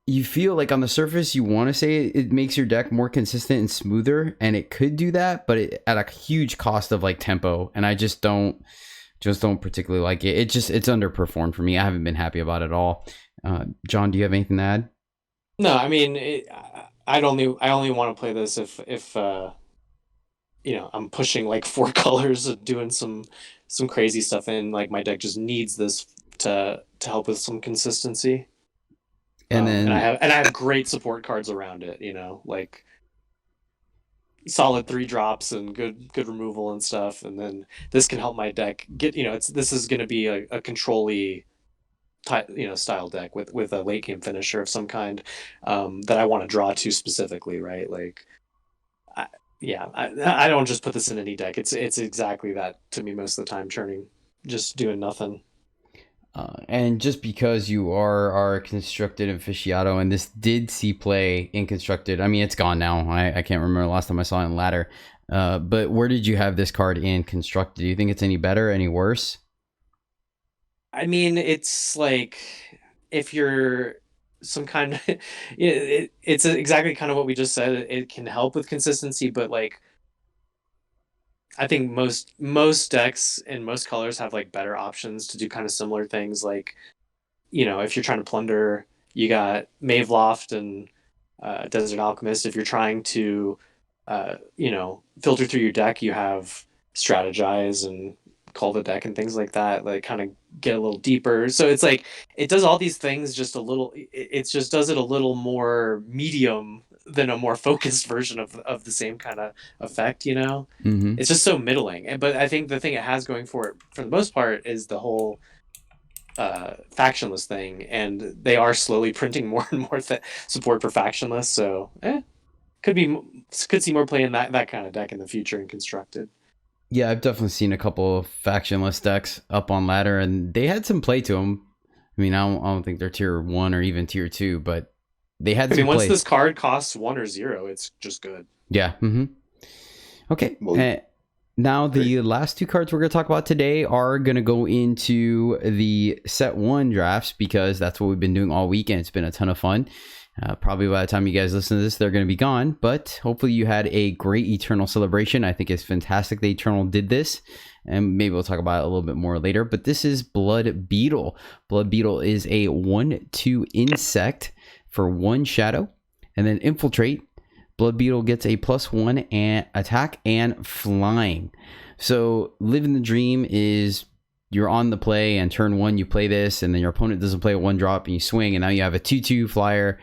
[SPEAKER 2] you feel like on the surface, you want to say it makes your deck more consistent and smoother, and it could do that, but at a huge cost of like tempo. And I just don't particularly like it. It's underperformed for me. I haven't been happy about it at all. John, do you have anything to add?
[SPEAKER 4] No, I mean, I only want to play this if you know, I'm pushing like 4 colors and doing some crazy stuff, and like my deck just needs this to help with some consistency.
[SPEAKER 2] And then
[SPEAKER 4] I have great support cards around it, you know, like solid 3 drops and good removal and stuff, and then this can help my deck get, you know, this is going to be a control-y style deck with a late game finisher of some kind that I want to draw to specifically, right? Like I don't just put this in any deck. It's exactly that to me most of the time, churning, just doing nothing.
[SPEAKER 2] And just because you are constructed aficionado, and this did see play in constructed, I mean, it's gone now. I can't remember the last time I saw it in ladder. But where did you have this card in constructed? Do you think it's any better, any worse?
[SPEAKER 4] I mean, it's like if you're some kind of it's exactly kind of what we just said. It can help with consistency, but like I think most decks in most colors have like better options to do kind of similar things. Like, you know, if you're trying to plunder, you got Maveloft and Desert Alchemist. If you're trying to you know, filter through your deck, you have Strategize and Call the Deck and things like that. Like kind of get a little deeper. So it's like it does all these things just a little. It just does it a little more medium than a more focused version of the same kind of effect, you know.
[SPEAKER 2] Mm-hmm.
[SPEAKER 4] It's just so middling. But I think the thing it has going for it for the most part is the whole factionless thing, and they are slowly printing more and more support for factionless, so could see more play in that kind of deck in the future in constructed.
[SPEAKER 2] Yeah, I've definitely seen a couple of factionless decks up on ladder, and they had some play to them. I mean, I don't think they're tier 1 or even tier 2, but they had
[SPEAKER 4] I
[SPEAKER 2] some
[SPEAKER 4] mean, once
[SPEAKER 2] plays.
[SPEAKER 4] this card costs 1 or 0, it's just good.
[SPEAKER 2] Yeah. Okay.
[SPEAKER 3] Well,
[SPEAKER 2] Now the last two cards we're going to talk about today are going to go into the set 1 drafts, because that's what we've been doing all weekend. It's been a ton of fun. Probably by the time you guys listen to this, they're going to be gone, but hopefully you had a great Eternal celebration. I think it's fantastic that Eternal did this, and maybe we'll talk about it a little bit more later. But this is Blood Beetle. Blood Beetle is a 1/2 insect for 1 shadow, and then Infiltrate. Blood Beetle gets a +1 and attack and flying. So living the dream is you're on the play, and turn 1 you play this, and then your opponent doesn't play a 1-drop, and you swing, and now you have a 2/2 flyer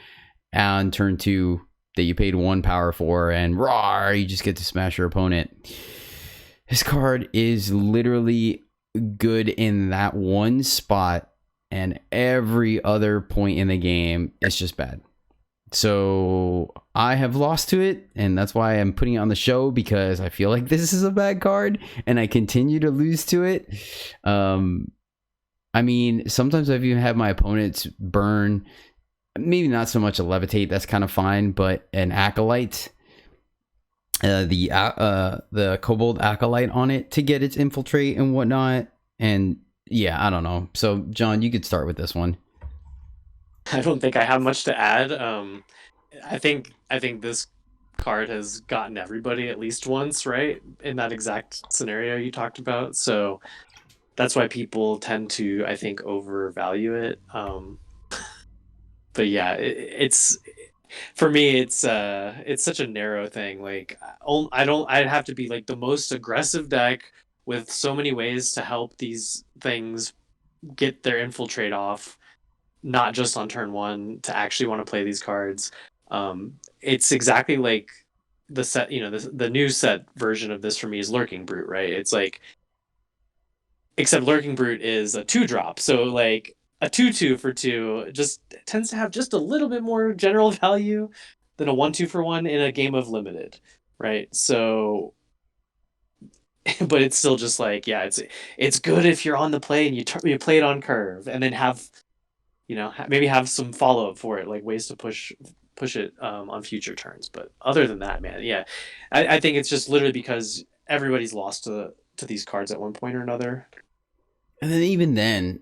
[SPEAKER 2] on turn 2 that you paid 1 power for, and roar, you just get to smash your opponent. This card is literally good in that one spot, and every other point in the game it's just bad. So I have lost to it, and that's why I'm putting it on the show, because I feel like this is a bad card and I continue to lose to it. I mean, sometimes I've even had my opponents burn, maybe not so much a Levitate, that's kind of fine, but an Acolyte, the Kobold Acolyte on it to get its Infiltrate and whatnot. And yeah, I don't know. So John, you could start with this one.
[SPEAKER 4] I don't think I have much to add. I think this card has gotten everybody at least once, right? In that exact scenario you talked about. So that's why people tend to, I think, overvalue it. But yeah, it's for me, it's such a narrow thing. Like I'd have to be like the most aggressive deck with so many ways to help these things get their Infiltrate off, not just on turn 1, to actually want to play these cards. It's exactly like the set, the new set version of this for me is Lurking Brute, right? It's like, except Lurking Brute is a 2-drop, so like a 2/2 for 2 just tends to have just a little bit more general value than a 1/2 for 1 in a game of limited, right? So, but it's still just like, yeah, it's good if you're on the play and you play it on curve, and then have, maybe have some follow-up for it, like ways to push it on future turns. But other than that, man, yeah, I think it's just literally because everybody's lost to these cards at one point or another.
[SPEAKER 2] And then even then,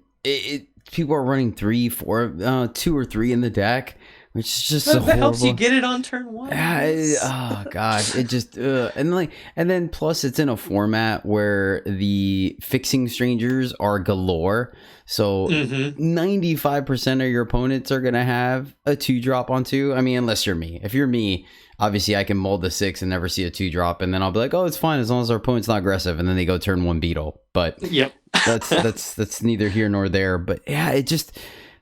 [SPEAKER 2] people are running 3, 4, 2 or 3 in the deck, which is just so
[SPEAKER 4] that helps you
[SPEAKER 2] horrible.
[SPEAKER 4] get it on turn 1.
[SPEAKER 2] Oh god, it just and then plus it's in a format where the fixing strangers are galore. So 95% of your opponents are gonna have a 2-drop on 2. I mean, unless you're me. If you're me, obviously I can mold the 6 and never see a 2-drop, and then I'll be like, oh, it's fine as long as our opponent's not aggressive, and then they go turn 1 Beetle. But
[SPEAKER 4] yep,
[SPEAKER 2] that's neither here nor there. But yeah, it just,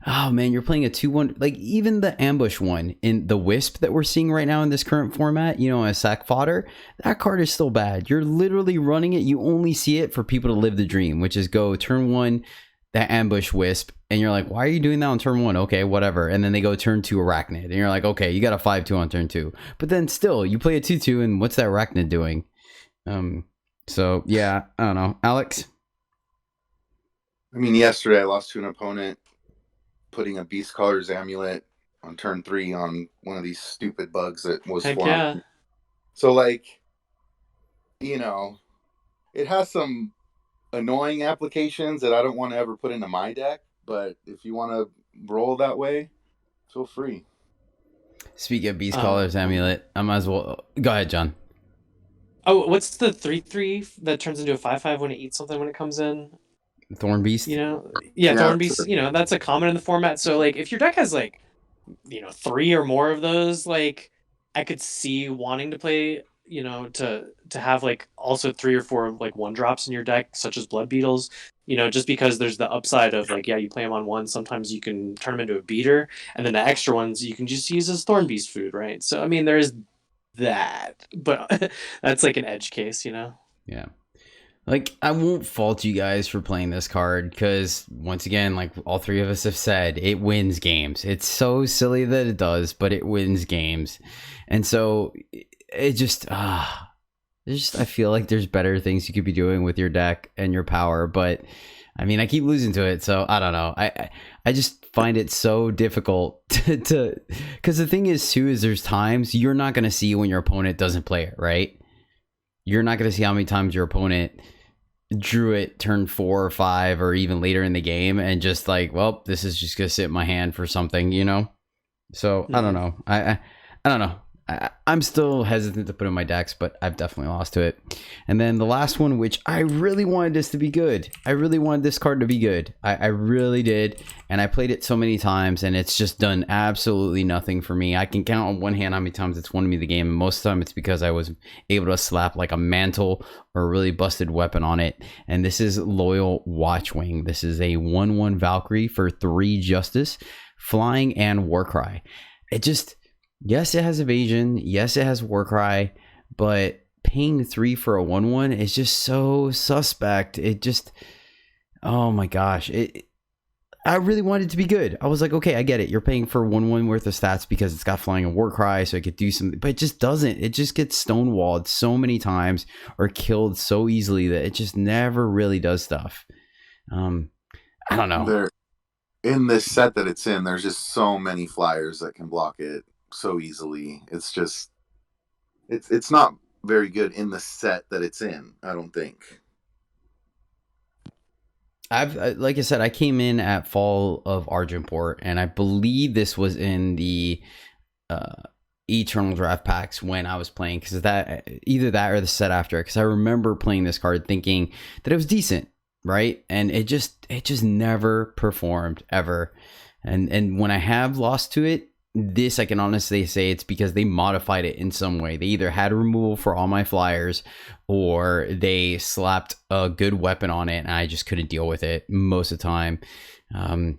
[SPEAKER 2] oh man, you're playing a 2/1, like even the ambush one in the Wisp that we're seeing right now in this current format, as sack fodder, that card is still bad. You're literally running it, you only see it for people to live the dream, which is go turn 1 that ambush Wisp, and you're like, why are you doing that on turn 1? Okay, whatever. And then they go turn 2 Arachnid, and you're like, okay, you got a 5/2 on turn 2, but then still you play a 2/2, and what's that Arachnid doing? So yeah, I don't know. Alex?
[SPEAKER 3] I mean, yesterday I lost to an opponent putting a Beast Caller's Amulet on turn 3 on one of these stupid bugs that was
[SPEAKER 4] heck
[SPEAKER 3] formed.
[SPEAKER 4] yeah.
[SPEAKER 3] So, like, it has some annoying applications that I don't want to ever put into my deck, but if you want to roll that way, feel free.
[SPEAKER 2] Speaking of Beast Caller's Amulet, I might as well go ahead, John.
[SPEAKER 4] Oh, what's the 3/3 that turns into a 5/5 when it eats something when it comes in?
[SPEAKER 2] Thorn Beast.
[SPEAKER 4] Thorn Beast. That's a common in the format. So like, if your deck has like, 3 or more of those, like, I could see wanting to play, to have like also 3 or 4 like 1-drops in your deck, such as Blood Beetles. Just because there's the upside of like, yeah, you play them on 1, sometimes you can turn them into a beater, and then the extra ones you can just use as Thorn Beast food, right? So I mean, there's that, but that's like an edge case,
[SPEAKER 2] Yeah. Like, I won't fault you guys for playing this card, because once again, like all 3 of us have said, it wins games. It's so silly that it does, but it wins games. And so it just I feel like there's better things you could be doing with your deck and your power. But I mean, I keep losing to it, so I don't know. I just find it so difficult to because the thing is too is there's times you're not gonna see when your opponent doesn't play it, right? You're not gonna see how many times your opponent drew it turn 4 or 5 or even later in the game and just like, well, this is just gonna sit in my hand for something, you know. So I don't know. I don't know. I'm still hesitant to put in my decks, but I've definitely lost to it. And then the last one, which I really wanted this to be good. I really wanted this card to be good. I really did. And I played it so many times, and it's just done absolutely nothing for me. I can count on one hand how many times it's won me the game. And most of the time it's because I was able to slap like a mantle or a really busted weapon on it. And this is Loyal Watchwing. This is a 1/1 Valkyrie for 3 Justice, Flying, and Warcry. It just... Yes, it has evasion. Yes, it has Warcry, but paying 3 for a 1/1 is just so suspect. It just, oh my gosh, I really wanted it to be good. I was like, okay, I get it. You're paying for 1/1 worth of stats because it's got Flying and Warcry, so it could do something, but it just doesn't. It just gets stonewalled so many times or killed so easily that it just never really does stuff. I don't know.
[SPEAKER 3] In this set that it's in, there's just so many flyers that can block it so easily. It's just it's not very good in the set that it's in, I don't think.
[SPEAKER 2] Like I said, I came in at Fall of Argentport, and I believe this was in the Eternal draft packs when I was playing, because that either that or the set after, because I remember playing this card thinking that it was decent, right? And it just never performed ever. And when I have lost to it, this I can honestly say it's because they modified it in some way. They either had removal for all my flyers, or they slapped a good weapon on it and I just couldn't deal with it most of the time. I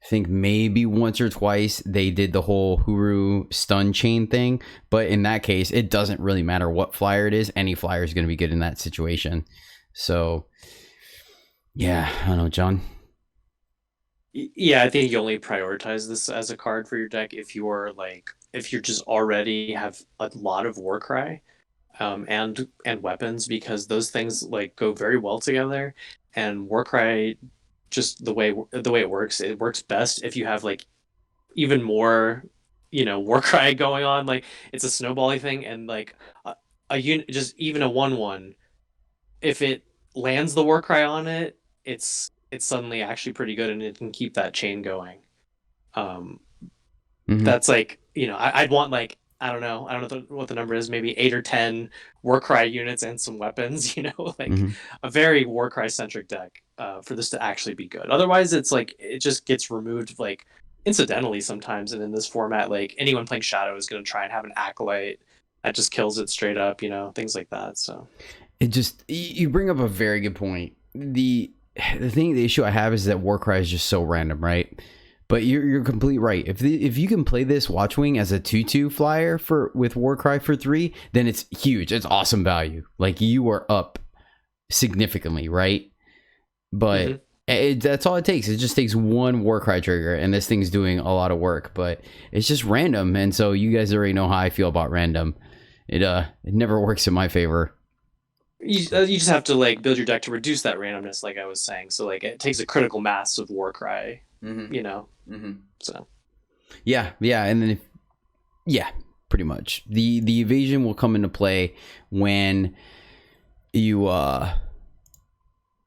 [SPEAKER 2] think maybe once or twice they did the whole Huru stun chain thing, but in that case it doesn't really matter what flyer it is. Any flyer is going to be good in that situation. So yeah, I don't know, John.
[SPEAKER 4] Yeah, I think you only prioritize this as a card for your deck if you're just already have a lot of Warcry, and weapons, because those things like go very well together. And Warcry, just the way it works best if you have like even more, Warcry going on. Like it's a snowbally thing, and like a unit, just even a 1/1, if it lands the Warcry on it, it's suddenly actually pretty good, and it can keep that chain going. That's like, I'd want like, I don't know what the number is, maybe 8 or 10 Warcry units and some weapons, like a very Warcry centric deck, for this to actually be good. Otherwise it's like it just gets removed like incidentally sometimes, and in this format, like anyone playing Shadow is going to try and have an Acolyte that just kills it straight up, things like that. So
[SPEAKER 2] you bring up a very good point. The issue I have is that Warcry is just so random, right? But you're completely right. If you can play this Watchwing as a 2/2 flyer with Warcry for 3, then it's huge. It's awesome value. Like you are up significantly, right? But that's all it takes. It just takes one Warcry trigger, and this thing's doing a lot of work. But it's just random, and so you guys already know how I feel about random. It never works in my favor.
[SPEAKER 4] You just have to like build your deck to reduce that randomness, like I was saying. So like it takes a critical mass of Warcry, So
[SPEAKER 2] yeah, and then pretty much the evasion will come into play when you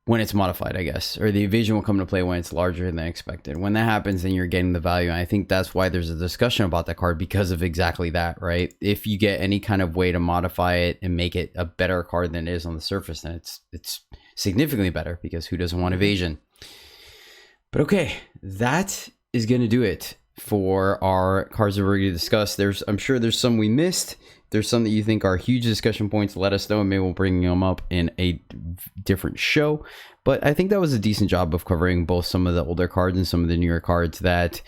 [SPEAKER 2] when it's modified, I guess, or the evasion will come into play when it's larger than expected. When that happens, then you're getting the value. And I think that's why there's a discussion about that card, because of exactly that, right? If you get any kind of way to modify it and make it a better card than it is on the surface, then it's significantly better, because who doesn't want evasion? But okay, that is going to do it for our cards that we're going to discuss. I'm sure there's some we missed. There's some that you think are huge discussion points. Let us know, and maybe we'll bring them up in a different show. But I think that was a decent job of covering both some of the older cards and some of the newer cards that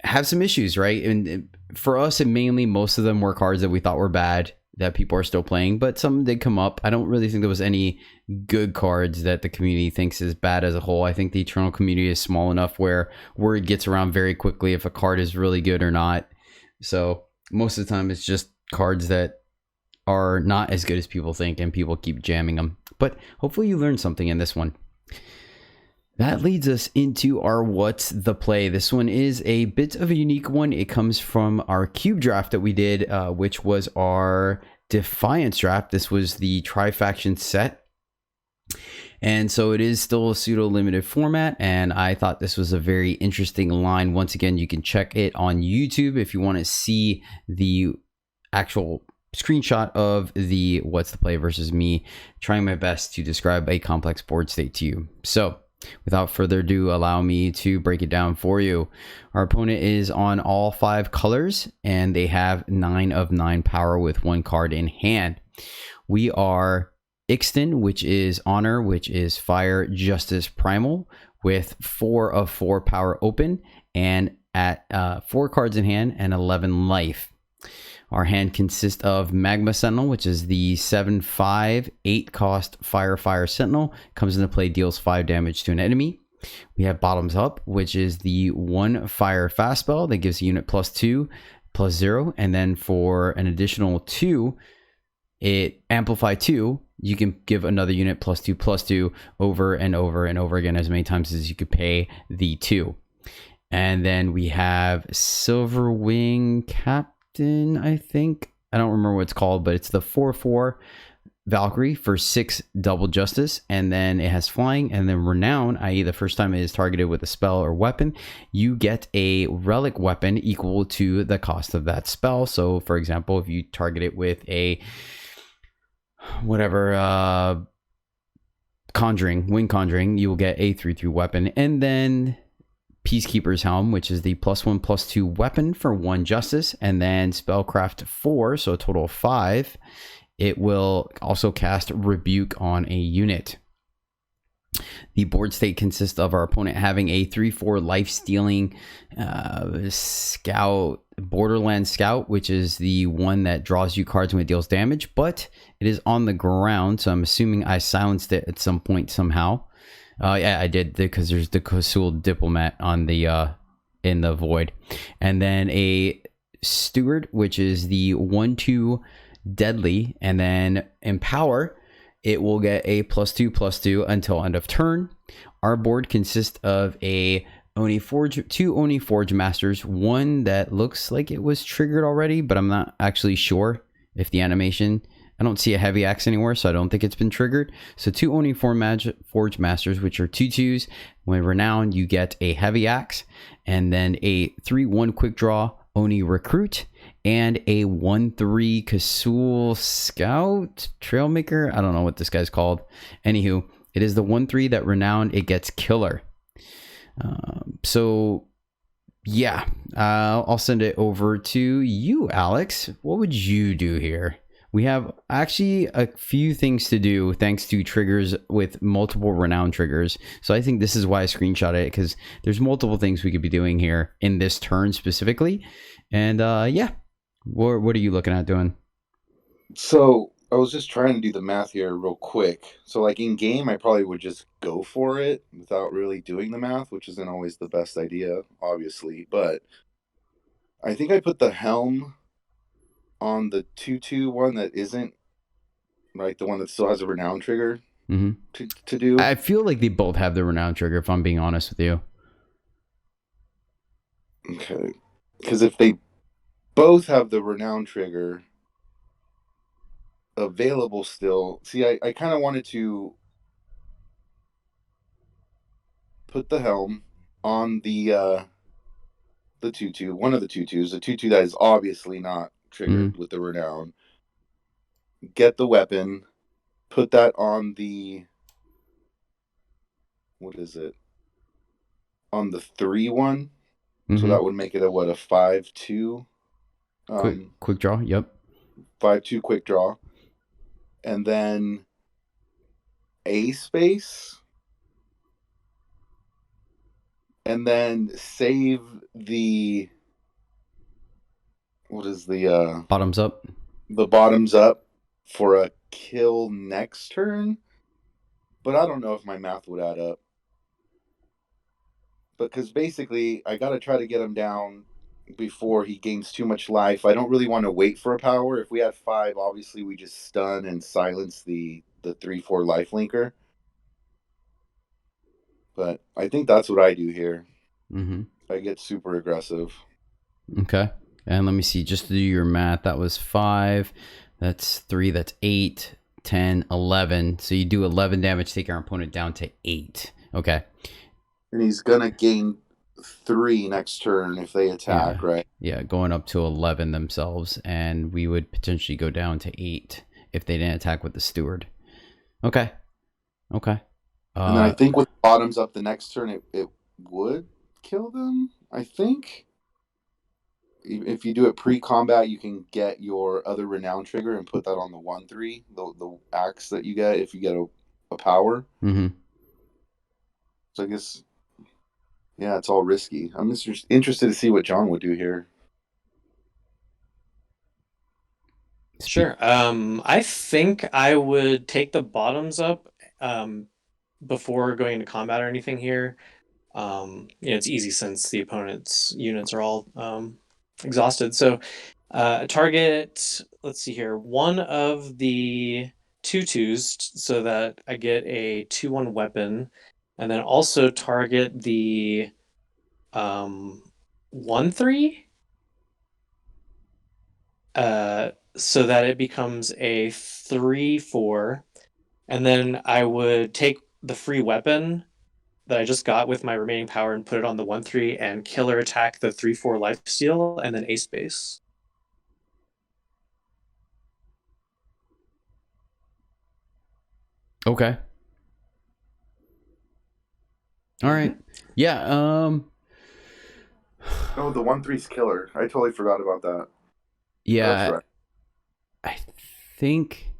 [SPEAKER 2] have some issues, right? And for us, and mainly most of them were cards that we thought were bad, that people are still playing, but some did come up. I don't really think there was any good cards that the community thinks is bad as a whole. I think the Eternal community is small enough where word gets around very quickly if a card is really good or not. So most of the time it's just cards that are not as good as people think, and people keep jamming them. But hopefully you learned something in this one. That leads us into our What's the Play. This one is a bit of a unique one. It comes from our cube draft that we did, which was our Defiance draft. This was the tri-faction set. And so it is still a pseudo limited format. And I thought this was a very interesting line. Once again, you can check it on YouTube if you want to see the actual screenshot of the What's the Play versus me trying my best to describe a complex board state to you. So without further ado, allow me to break it down for you. Our opponent is on all 5 colors, and they have 9 of 9 power with 1 card in hand. We are Ixten, which is Honor, which is Fire, Justice, Primal, with 4 of 4 power open, and at 4 cards in hand and 11 life. Our hand consists of Magma Sentinel, which is the 7/5, 8 cost Fire Sentinel. Comes into play, deals 5 damage to an enemy. We have Bottoms Up, which is the 1 Fire Fast Spell that gives a unit +2/+0. And then for an additional 2, it Amplify 2. You can give another unit +2/+2 over and over and over again as many times as you could pay the 2. And then we have Silverwing Captain, I think. I don't remember what it's called, but it's the 4/4 Valkyrie for 6 double justice, and then it has flying, and then renown, i.e. the first time it is targeted with a spell or weapon, you get a relic weapon equal to the cost of that spell. So for example, if you target it with a wind conjuring, you will get a 3/3 weapon. And then Peacekeeper's Helm, which is the +1/+2 weapon for 1 justice, and then Spellcraft 4, so a total of 5. It will also cast Rebuke on a unit. The board state consists of our opponent having a 3/4 life stealing scout, Borderland Scout, which is the one that draws you cards when it deals damage, but it is on the ground, so I'm assuming I silenced it at some point somehow. Yeah, I did, because there's the Kosul Diplomat on the in the void. And then a Steward, which is the 1/2 deadly, and then in power, it will get a +2/+2 until end of turn. Our board consists of a two Oni Forge Masters, one that looks like it was triggered already, but I'm not actually sure if the animation. I don't see a heavy axe anywhere, so I don't think it's been triggered. So 2 Oni Forge Masters, which are 2/2s. When renowned, you get a heavy axe, and then a 3/1 quick draw Oni Recruit, and a 1/3 Kasul Scout Trailmaker. I don't know what this guy's called. Anywho, it is the 1/3 that renowned, it gets killer. So yeah, I'll send it over to you, Alex. What would you do here? We have actually a few things to do thanks to triggers with multiple renown triggers. So I think this is why I screenshot it, because there's multiple things we could be doing here in this turn specifically. And yeah, what are you looking at doing?
[SPEAKER 3] So I was just trying to do the math here real quick. So like in game, I probably would just go for it without really doing the math, which isn't always the best idea, obviously. But I think I put the helm on the 2/2 one that isn't, like the one that still has a renown trigger to do.
[SPEAKER 2] I feel like they both have the renown trigger, if I'm being honest with you.
[SPEAKER 3] Okay. Because if they both have the renown trigger available still, see, I kind of wanted to put the helm on the 2/2, one of the 2/2s, the 2/2 that is obviously not triggered with the renown. Get the weapon, put that on the, what is it? On the 3/1. So that would make it a 5/2.
[SPEAKER 2] Quick draw. Yep.
[SPEAKER 3] 5/2 quick draw. And then a space. And then save the, what is the
[SPEAKER 2] Bottoms Up?
[SPEAKER 3] The Bottoms Up for a kill next turn. But I don't know if my math would add up. Because basically, I got to try to get him down before he gains too much life. I don't really want to wait for a power. If we had 5, obviously we just stun and silence the 3/4 life linker. But I think that's what I do here.
[SPEAKER 2] Mm-hmm.
[SPEAKER 3] I get super aggressive.
[SPEAKER 2] Okay. And let me see, just to do your math, that was 5, that's 3, that's 8, 10, 11. So you do 11 damage, take our opponent down to 8. Okay.
[SPEAKER 3] And he's going to gain 3 next turn if they attack,
[SPEAKER 2] Yeah.
[SPEAKER 3] right?
[SPEAKER 2] Yeah, going up to 11 themselves, and we would potentially go down to 8 if they didn't attack with the steward. Okay. Okay.
[SPEAKER 3] And then I think with bottoms up the next turn, it would kill them, I think. If you do it pre-combat, you can get your other renown trigger and put that on the 1/3, the axe that you get if you get a power.
[SPEAKER 2] Mm-hmm.
[SPEAKER 3] So I guess, yeah, it's all risky. I'm just interested to see what John would do here.
[SPEAKER 4] Sure. I think I would take the bottoms up before going into combat or anything here. It's easy since the opponent's units are all exhausted. So target, let's see here, one of the 2/2s so that I get a 2/1 weapon, and then also target the 1/3 so that it becomes a 3/4, and then I would take the free weapon that I just got with my remaining power and put it on the 1/3 and killer attack the 3/4 lifesteal and then ace base.
[SPEAKER 2] Okay. All right. Yeah.
[SPEAKER 3] Oh, the 1/3's killer. I totally forgot about that.
[SPEAKER 2] Yeah.
[SPEAKER 3] That's right.
[SPEAKER 2] I think.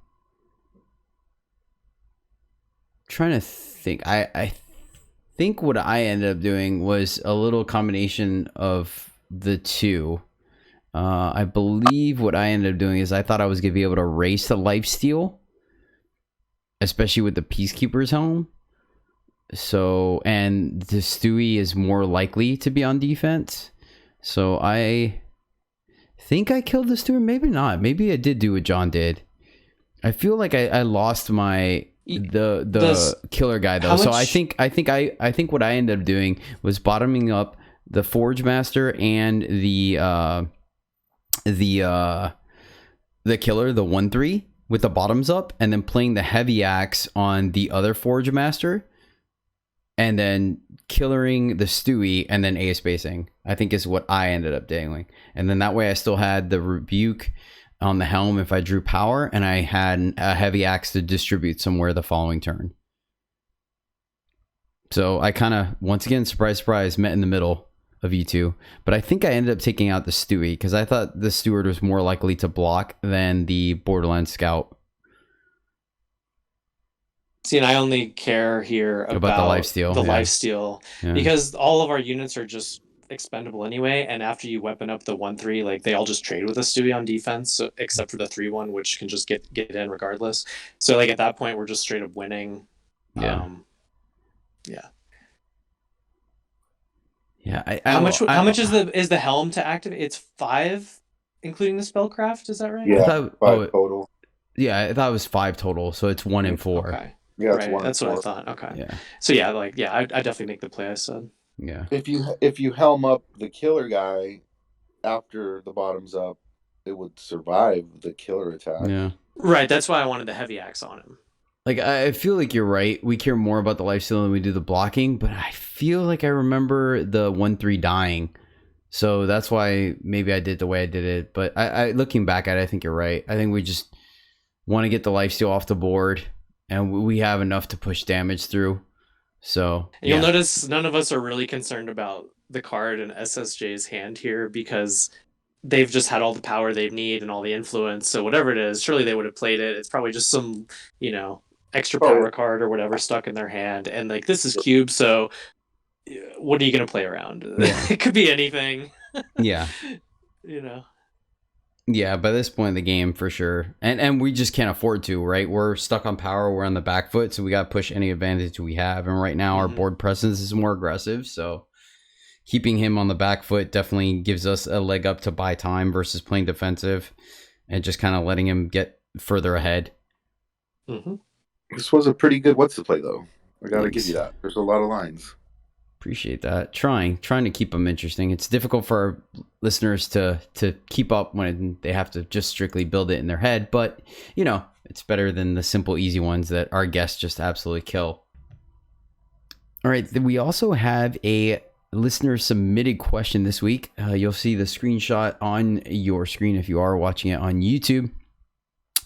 [SPEAKER 2] Trying to think. I think what I ended up doing was a little combination of the two. I believe what I ended up doing is I thought I was gonna be able to race the lifesteal, especially with the Peacekeeper's helm. So, and the Stewie is more likely to be on defense. So I think I killed the Steward. Maybe not. Maybe I did do what John did. I feel like I lost my the killer guy though. So I think what I ended up doing was bottoming up the Forge Master and the killer, the 1/3 with the bottoms up, and then playing the heavy axe on the other Forge Master, and then killering the Stewie and then ace spacing, I think is what I ended up doing. And then that way I still had the rebuke on the helm if I drew power, and I had a heavy axe to distribute somewhere the following turn. So I kind of, once again, surprise, surprise, met in the middle of you two. But I think I ended up taking out the Stewie because I thought the Steward was more likely to block than the Borderlands Scout.
[SPEAKER 4] See, and I only care here about
[SPEAKER 2] the lifesteal.
[SPEAKER 4] Lifesteal, because all of our units are just expendable anyway, and after you weapon up the 1/3, like they all just trade with a Stewie on defense, so, except for the 3/1, which can just get in regardless. So like at that point, we're just straight up winning.
[SPEAKER 2] Yeah.
[SPEAKER 4] How much is the helm to activate? It's 5, including the spellcraft. Is that right?
[SPEAKER 3] Yeah, 5 total.
[SPEAKER 2] Yeah, I thought it was 5 total, so it's 1 and 4.
[SPEAKER 4] Okay.
[SPEAKER 3] Yeah,
[SPEAKER 4] right. That's what I thought. Okay.
[SPEAKER 2] Yeah.
[SPEAKER 4] So yeah, I definitely make the play I said.
[SPEAKER 2] Yeah.
[SPEAKER 3] If you helm up the killer guy after the bottoms up, it would survive the killer attack.
[SPEAKER 2] Yeah.
[SPEAKER 4] Right. That's why I wanted the heavy axe on him.
[SPEAKER 2] Like, I feel like you're right. We care more about the lifesteal than we do the blocking, but I feel like I remember the 1/3 dying. So that's why maybe I did the way I did it. But I looking back at it, I think you're right. I think we just want to get the lifesteal off the board, and we have enough to push damage through. So
[SPEAKER 4] you'll notice none of us are really concerned about the card in SSJ's hand here because they've just had all the power they need and all the influence. So whatever it is, surely they would have played it. It's probably just some, extra power card or whatever stuck in their hand. And like, this is cube. So what are you going to play around? Yeah. It could be anything.
[SPEAKER 2] Yeah. Yeah, by this point in the game, for sure. And we just can't afford to, right? We're stuck on power. We're on the back foot, so we got to push any advantage we have. And right now, our board presence is more aggressive, so keeping him on the back foot definitely gives us a leg up to buy time versus playing defensive and just kind of letting him get further ahead.
[SPEAKER 3] This was a pretty good what's the play, though. I gotta give
[SPEAKER 2] Thanks.
[SPEAKER 3] you that. There's a lot of lines.
[SPEAKER 2] Appreciate that. Trying to keep them interesting. It's difficult for our listeners to keep up when they have to just strictly build it in their head, but you know, it's better than the simple easy ones that our guests just absolutely kill. All right, we also have a listener submitted question this week. You'll see the screenshot on your screen if you are watching it on YouTube.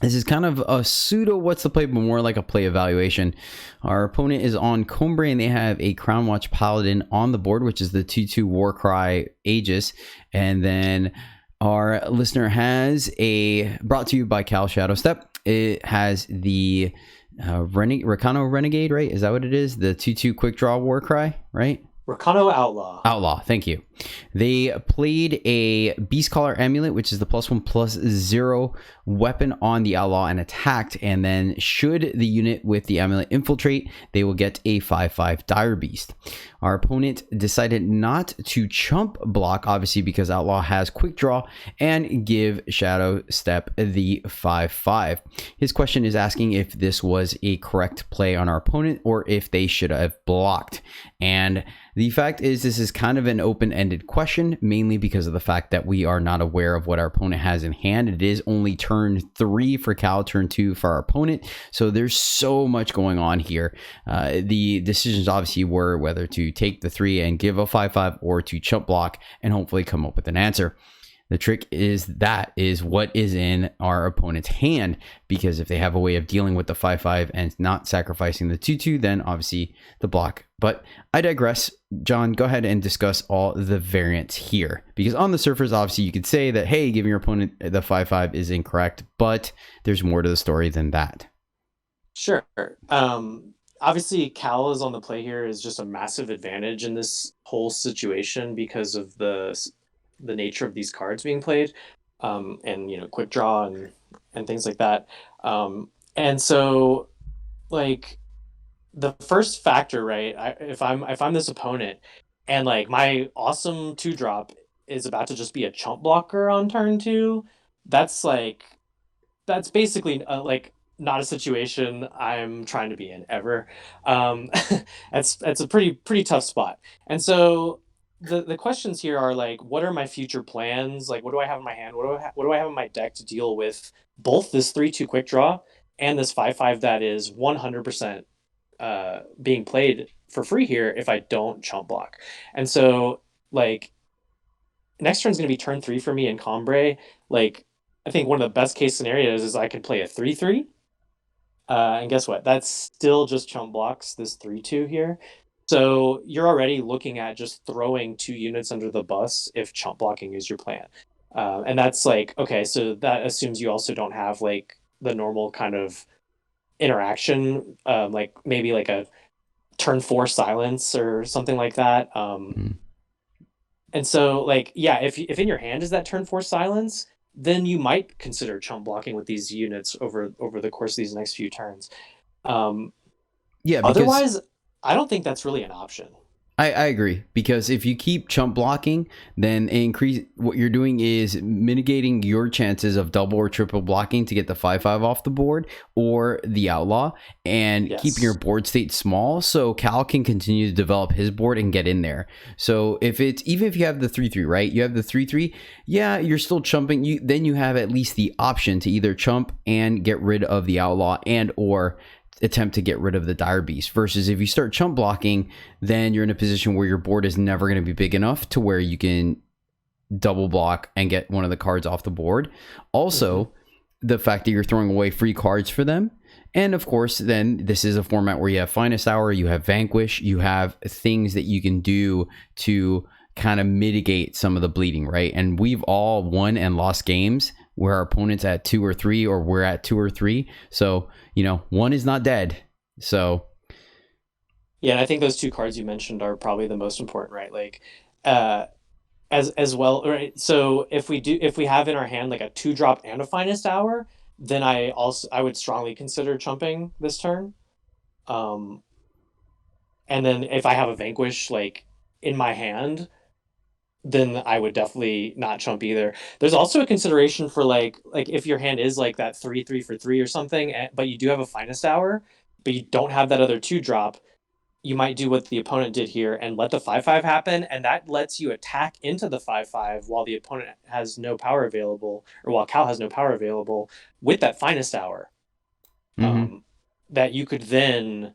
[SPEAKER 2] This is kind of a pseudo what's the play, but more like a play evaluation. Our opponent is on Combre, and they have a Crown Watch Paladin on the board, which is the 2/2 Warcry Aegis. And then our listener has brought to you by Cal Shadowstep. It has the Rakano Renegade, right? Is that what it is? The 2/2 Quick Draw Warcry, right?
[SPEAKER 4] Rakano Outlaw.
[SPEAKER 2] Outlaw, thank you. They played a Beast Collar Amulet, which is the +1/+0 weapon on the Outlaw, and attacked. And then should the unit with the amulet infiltrate, they will get a 5/5 Dire Beast. Our opponent decided not to chump block, obviously because Outlaw has Quick Draw, and give Shadow Step the 5/5. His question is asking if this was a correct play on our opponent or if they should have blocked. And the fact is, this is kind of an open-ended question, mainly because of the fact that we are not aware of what our opponent has in hand. It is only turn 3 for Cal, turn 2 for our opponent. So there's so much going on here. The decisions obviously were whether to take the 3 and give a 5/5 or to chump block and hopefully come up with an answer. The trick is what is in our opponent's hand, because if they have a way of dealing with the 5/5 and not sacrificing the 2/2, then obviously the block. But I digress. John, go ahead and discuss all the variants here, because on the surface, obviously you could say that, hey, giving your opponent the 5/5 is incorrect, but there's more to the story than that.
[SPEAKER 4] Sure. Obviously, Cal is on the play here is just a massive advantage in this whole situation because of the nature of these cards being played, and quick draw and things like that. And so, like, the first factor, right? If I'm this opponent, and like my awesome 2-drop is about to just be a chump blocker on turn 2, that's basically like not a situation I'm trying to be in ever. That's a pretty tough spot. And so the questions here are like, what are my future plans? Like, what do I have in my hand? What do I have in my deck to deal with both this 3/2 quick draw and this 5/5 that is 100% being played for free here if I don't chump block? And so, like, next turn's going to be turn 3 for me in Combre. Like, I think one of the best case scenarios is I could play a 3/3. And guess what? That's still just chump blocks this 3/2 here. So you're already looking at just throwing 2 units under the bus if chump blocking is your plan. And that's like, okay, so that assumes you also don't have like the normal kind of interaction, like maybe like a turn 4 silence or something like that. And so, like, yeah, if in your hand is that turn 4 silence, then you might consider chump blocking with these units over the course of these next few turns.
[SPEAKER 2] Yeah.
[SPEAKER 4] Otherwise, I don't think that's really an option.
[SPEAKER 2] I agree, because if you keep chump blocking, then what you're doing is mitigating your chances of double or triple blocking to get the 5/5 off the board or the Outlaw, and keeping your board state small so Cal can continue to develop his board and get in there. So even if you have the 3/3, right? You have the 3/3, yeah, you're still chumping. Then you have at least the option to either chump and get rid of the Outlaw and or attempt to get rid of the Dire Beast, versus if you start chump blocking, then you're in a position where your board is never going to be big enough to where you can double block and get one of the cards off the board. Also, the fact that you're throwing away free cards for them. And of course, then this is a format where you have Finest Hour, you have Vanquish, you have things that you can do to kind of mitigate some of the bleeding, right? And we've all won and lost games where our opponent's at 2 or 3, or we're at 2 or 3. So, one is not dead. So,
[SPEAKER 4] yeah, and I think those 2 cards you mentioned are probably the most important, right? Like, as well, right? So if we have in our hand like a 2-drop and a Finest Hour, then I would strongly consider chumping this turn. And then if I have a Vanquish like in my hand, then I would definitely not chump either. There's also a consideration for like if your hand is like that 3/3 for 3 or something, but you do have a Finest Hour, but you don't have that other 2-drop, you might do what the opponent did here and let the 5/5 happen, and that lets you attack into the 5/5 while the opponent has no power available, or while Cal has no power available with that finest hour. That you could then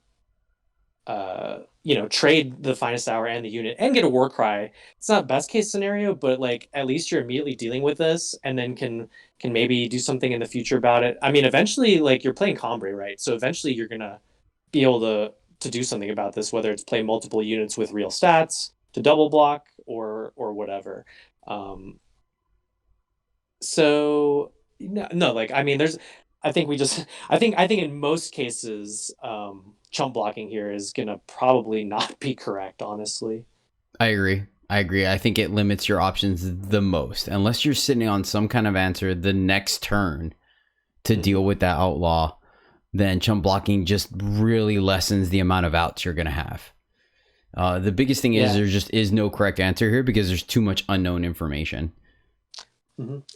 [SPEAKER 4] trade the finest hour and the unit and get a war cry. It's not best case scenario, but like at least you're immediately dealing with this and then can maybe do something in the future about it. I mean, eventually, like, you're playing Combre, right? So eventually you're gonna be able to do something about this, whether it's play multiple units with real stats to double block or whatever. So no, like, I mean, I think in most cases, chump blocking here is gonna probably not be correct, honestly.
[SPEAKER 2] I agree. I think it limits your options the most, unless you're sitting on some kind of answer the next turn to deal with that outlaw. Then chump blocking just really lessens the amount of outs you're gonna have. The biggest thing is there just is no correct answer here because there's too much unknown information.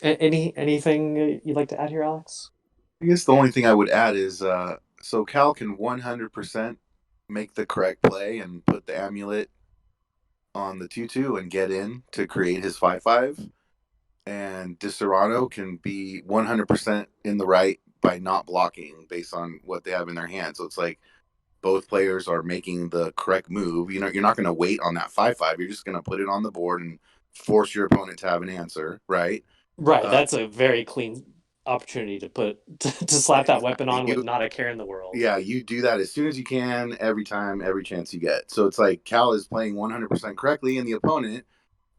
[SPEAKER 4] Anything you'd like to add here, Alex?
[SPEAKER 3] I guess the only thing I would add is so Cal can 100% make the correct play and put the amulet on the 2/2 and get in to create his 5/5, and Disaronno can be 100% in the right by not blocking based on what they have in their hand. So it's like both players are making the correct move. You know, you're not going to wait on that 5/5. You're just going to put it on the board and force your opponent to have an answer, right?
[SPEAKER 4] Right. That's a very clean opportunity to slap that weapon on with not a care in the world.
[SPEAKER 3] Yeah, you do that as soon as you can, every time, every chance you get. So it's like Cal is playing 100% correctly, and the opponent,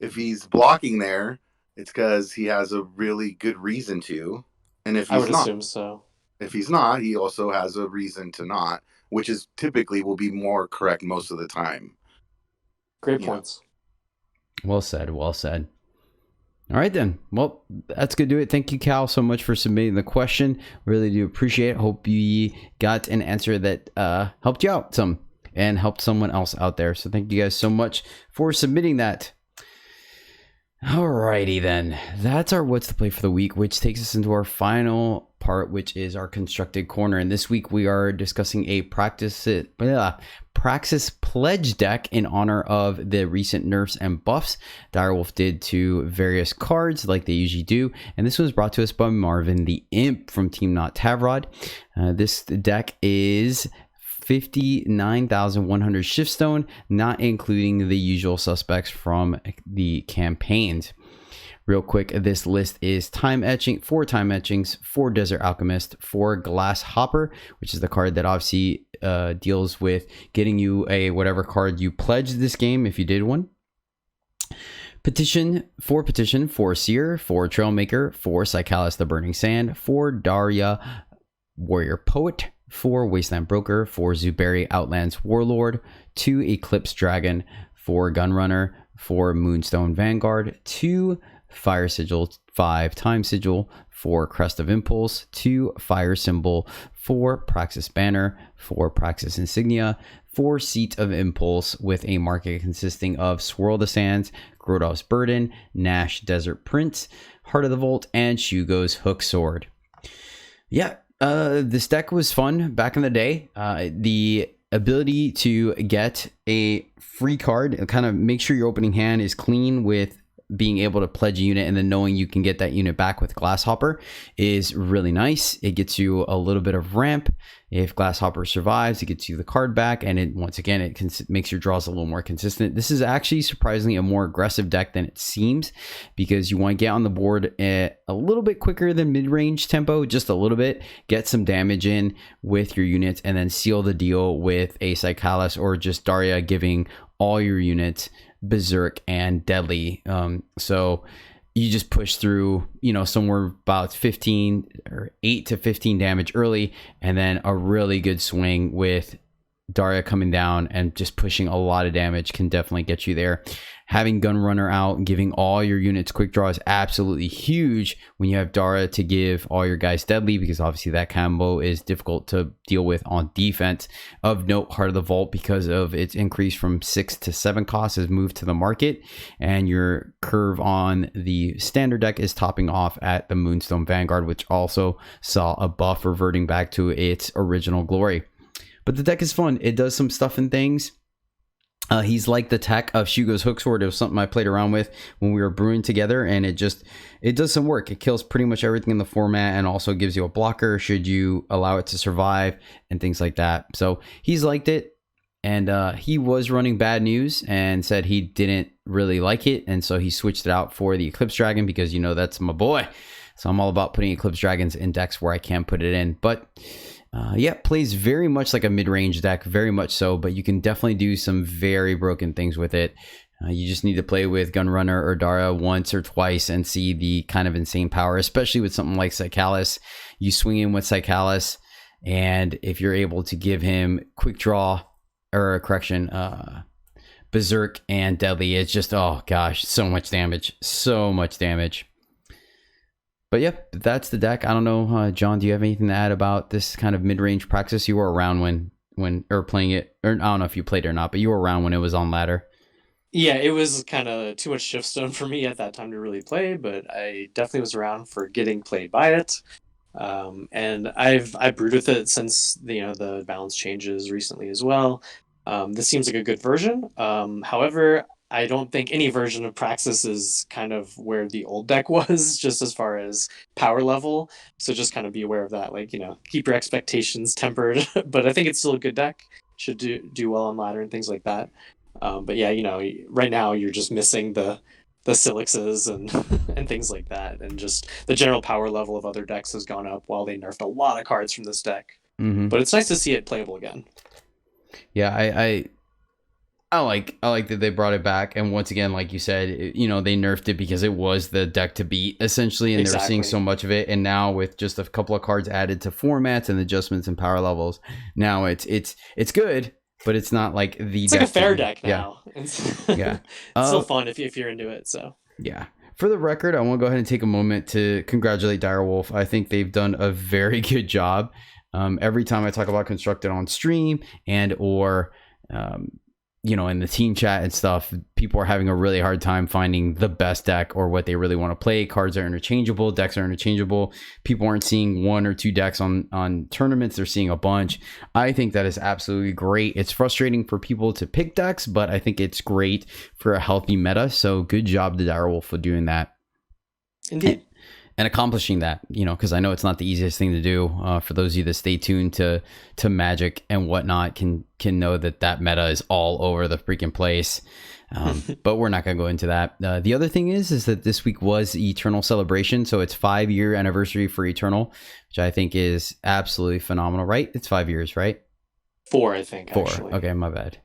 [SPEAKER 3] if he's blocking there, it's because he has a really good reason to. And if he's
[SPEAKER 4] I would assume so.
[SPEAKER 3] If he's not, he also has a reason to not, which is typically will be more correct most of the time.
[SPEAKER 4] Great points.
[SPEAKER 2] Well said. Well said. All right, then. Well, that's going to do it. Thank you, Cal, so much for submitting the question. Really do appreciate it. Hope you got an answer that helped you out some and helped someone else out there. So thank you guys so much for submitting that. All righty, then. That's our What's the Play for the week, which takes us into our final part, which is our constructed corner. And this week we are discussing a Praxis Pledge deck in honor of the recent nerfs and buffs Direwolf did to various cards like they usually do. And this was brought to us by Marvin the Imp from Team Not Tavrod. This deck is 59,100 Shiftstone, not including the usual suspects from the campaigns. Real quick, this list is 4 Time Etchings, 4 Desert Alchemist, 4 Glass Hopper, which is the card that obviously deals with getting you a whatever card you pledged this game if you did one. Petition, 4 Seer, 4 Trailmaker, 4 Psychalis the Burning Sand, 4 Daria Warrior Poet, 4 Wasteland Broker, 4 Zuberi Outlands Warlord, 2 Eclipse Dragon, 4 Gunrunner, 4 Moonstone Vanguard, 2 Fire Sigil, 5 Time Sigil, 4 Crest of Impulse, 2 Fire Symbol, 4 Praxis Banner, 4 Praxis Insignia, 4 Seat of Impulse with a market consisting of Swirl the Sands, Grodov's Burden, Nash Desert Prince, Heart of the Vault, and Shugo's Hook Sword. Yeah, this deck was fun back in the day. The ability to get a free card and kind of make sure your opening hand is clean with being able to pledge a unit and then knowing you can get that unit back with Glasshopper is really nice. It gets you a little bit of ramp. If Glasshopper survives, it gets you the card back, and it makes your draws a little more consistent. This is actually surprisingly a more aggressive deck than it seems, because you want to get on the board a little bit quicker than mid-range tempo, just a little bit, get some damage in with your units, and then seal the deal with a Psychalis or just Daria giving all your units Berserk and Deadly. So you just push through, somewhere about 15 or 8 to 15 damage early, and then a really good swing with Daria coming down and just pushing a lot of damage can definitely get you there. Having Gunrunner out and giving all your units quick draw is absolutely huge when you have Daria to give all your guys Deadly, because obviously that combo is difficult to deal with on defense. Of note, Heart of the Vault, because of its increase from 6 to 7 costs, has moved to the market, and your curve on the standard deck is topping off at the Moonstone Vanguard, which also saw a buff reverting back to its original glory. But the deck is fun. It does some stuff and things. He's like the tech of Shugo's Hooksword. It was something I played around with when we were brewing together, and it does some work. It kills pretty much everything in the format and also gives you a blocker should you allow it to survive and things like that. So he's liked it, and he was running Bad News and said he didn't really like it, and so he switched it out for the Eclipse Dragon because, that's my boy. So I'm all about putting Eclipse Dragons in decks where I can put it in. But plays very much like a mid-range deck, very much so, but you can definitely do some very broken things with it. You just need to play with Gunrunner or Dara once or twice and see the kind of insane power, especially with something like Psychalis. You swing in with Psychalis, and if you're able to give him quick draw, or correction, Berserk and Deadly, it's just, oh gosh, so much damage. But yeah, that's the deck. I don't know, John, do you have anything to add about this kind of mid-range practice? You were around when or playing it, or I don't know if you played it or not, but you were around when it was on ladder.
[SPEAKER 4] Yeah, it was kind of too much shiftstone for me at that time to really play, but I definitely was around for getting played by it. And I brewed with it since the balance changes recently as well. This seems like a good version. However, I don't think any version of Praxis is kind of where the old deck was, just as far as power level. So just kind of be aware of that. Like, keep your expectations tempered. But I think it's still a good deck. Should do well on ladder and things like that. But yeah, right now you're just missing the Silixes and and things like that, and just the general power level of other decks has gone up while they nerfed a lot of cards from this deck.
[SPEAKER 2] Mm-hmm.
[SPEAKER 4] But it's nice to see it playable again.
[SPEAKER 2] Yeah, I like that they brought it back, and once again, like you said, they nerfed it because it was the deck to beat essentially, and
[SPEAKER 4] Exactly.
[SPEAKER 2] They were seeing so much of it, and now with just a couple of cards added to formats and adjustments and power levels, now it's good, but it's not like the.
[SPEAKER 4] It's like a fair deck now.
[SPEAKER 2] Yeah,
[SPEAKER 4] yeah. It's still fun if you're into it. So
[SPEAKER 2] yeah. For the record, I want to go ahead and take a moment to congratulate Direwolf. I think they've done a very good job. Every time I talk about Constructed on stream and or in the team chat and stuff, people are having a really hard time finding the best deck or what they really want to play. Cards are interchangeable, decks are interchangeable. People aren't seeing one or two decks on tournaments, they're seeing a bunch. I think that is absolutely great. It's frustrating for people to pick decks, but I think it's great for a healthy meta. So good job to Direwolf for doing that.
[SPEAKER 4] Indeed.
[SPEAKER 2] And accomplishing that, because I know it's not the easiest thing to do. For those of you that stay tuned to Magic and whatnot, can know that meta is all over the freaking place. But we're not going to go into that. The other thing is that this week was Eternal Celebration, so it's 5-year anniversary for Eternal, which I think is absolutely phenomenal. Right? It's 5 years, right?
[SPEAKER 4] 4, I think.
[SPEAKER 2] 4.
[SPEAKER 4] Actually.
[SPEAKER 2] Okay, my bad.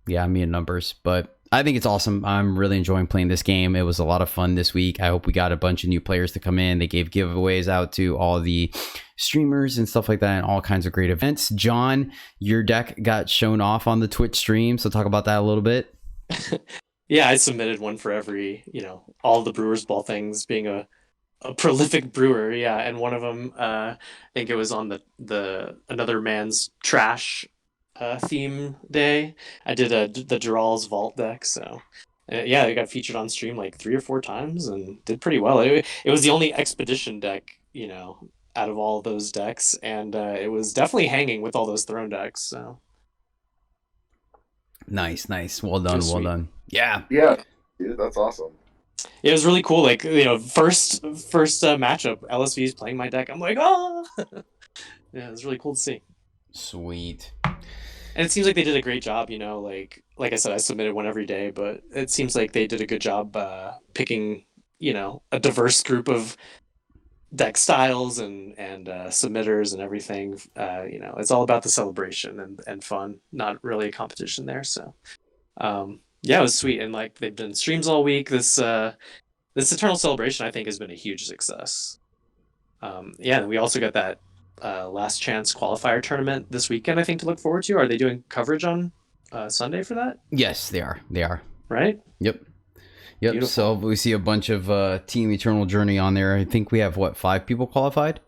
[SPEAKER 2] Me and numbers, but I think it's awesome. I'm really enjoying playing this game. It was a lot of fun this week. I hope we got a bunch of new players to come in. They gave giveaways out to all the streamers and stuff like that, and all kinds of great events. John, your deck got shown off on the Twitch stream, so talk about that a little bit.
[SPEAKER 4] Yeah, I submitted one for every, all the Brewers Ball things, being a prolific brewer. Yeah, and one of them, I think it was on the Another Man's Trash theme day. I did the Dural's Vault deck, so it got featured on stream like 3 or 4 times and did pretty well. It was the only expedition deck, out of all those decks, and it was definitely hanging with all those throne decks. So
[SPEAKER 2] nice, well done. Yeah,
[SPEAKER 3] dude, that's awesome.
[SPEAKER 4] It was really cool. Like, first matchup, LSV's playing my deck. I'm like, oh, yeah, it was really cool to see.
[SPEAKER 2] Sweet.
[SPEAKER 4] And it seems like they did a great job, like I said, I submitted one every day, but it seems like they did a good job picking, a diverse group of deck styles and submitters and everything. It's all about the celebration and fun, not really a competition there. So, it was sweet. And like they've done streams all week. This Eternal Celebration, I think, has been a huge success. And we also got that last chance qualifier tournament this weekend, I think, to look forward to. Are they doing coverage on Sunday for that?
[SPEAKER 2] Yes, they are.
[SPEAKER 4] Right?
[SPEAKER 2] Yep.
[SPEAKER 4] Beautiful.
[SPEAKER 2] So we see a bunch of Team EternalJourney on there. I think we have 5 people qualified,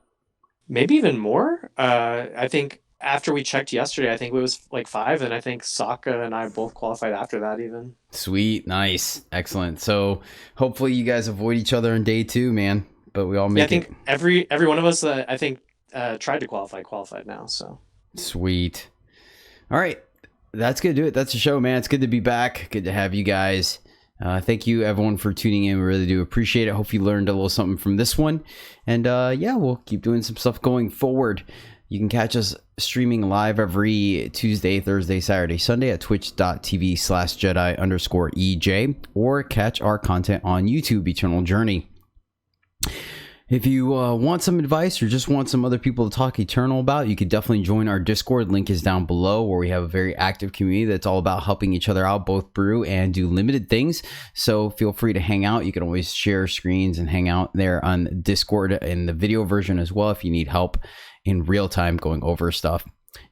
[SPEAKER 4] maybe even more. I think after we checked yesterday, I think it was like 5, and I think Sokka and I both qualified after that even.
[SPEAKER 2] Sweet. Nice. Excellent. So hopefully you guys avoid each other in day 2, man, but we all make it.
[SPEAKER 4] I think every one of us tried to qualified now, so
[SPEAKER 2] sweet. All right, that's gonna do it. That's the show, man. It's good to be back. Good to have you guys. Thank you, everyone, for tuning in. We really do appreciate it. Hope you learned a little something from this one. And yeah, we'll keep doing some stuff going forward. You can catch us streaming live every Tuesday, Thursday, Saturday, Sunday at twitch.tv/Jedi_EJ, or catch our content on YouTube, Eternal Journey. If you want some advice or just want some other people to talk Eternal about, you could definitely join our Discord. Link is down below, where we have a very active community that's all about helping each other out, both brew and do limited things. So feel free to hang out. You can always share screens and hang out there on Discord in the video version as well if you need help in real time going over stuff.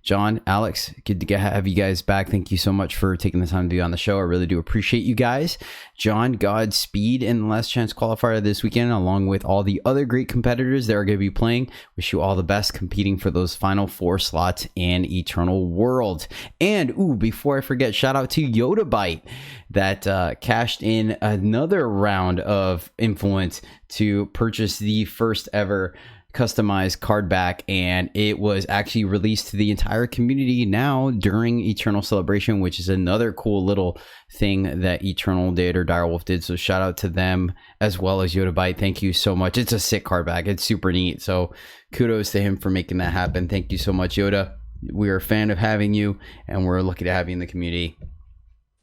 [SPEAKER 2] John, Alex, good to have you guys back. Thank you so much for taking the time to be on the show. I really do appreciate you guys. John, Godspeed in the Last Chance qualifier this weekend, along with all the other great competitors that are going to be playing. Wish you all the best competing for those final 4 slots in Eternal World. And, before I forget, shout out to Yoda Bite that cashed in another round of influence to purchase the first ever customized card back, and it was actually released to the entire community now during Eternal Celebration, which is another cool little thing that Eternal did or Direwolf did. So shout out to them as well as Yoda Bite. Thank you so much. It's a sick card back. It's super neat. So kudos to him for making that happen. Thank you so much, Yoda. We're a fan of having you, and we're lucky to have you in the community.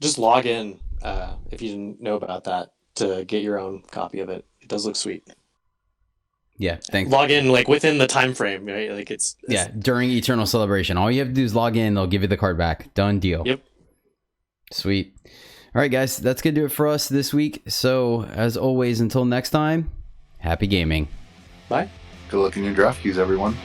[SPEAKER 4] Just log in if you didn't know about that to get your own copy of it. It does look sweet.
[SPEAKER 2] Yeah, thanks.
[SPEAKER 4] Log in like within the time frame, right? Like it's
[SPEAKER 2] during Eternal Celebration. All you have to do is log in. They'll give you the card back. Done deal.
[SPEAKER 4] Yep.
[SPEAKER 2] Sweet. All right, guys, that's gonna do it for us this week. So as always, until next time, happy gaming.
[SPEAKER 4] Bye.
[SPEAKER 3] Good luck in your draft queues, everyone.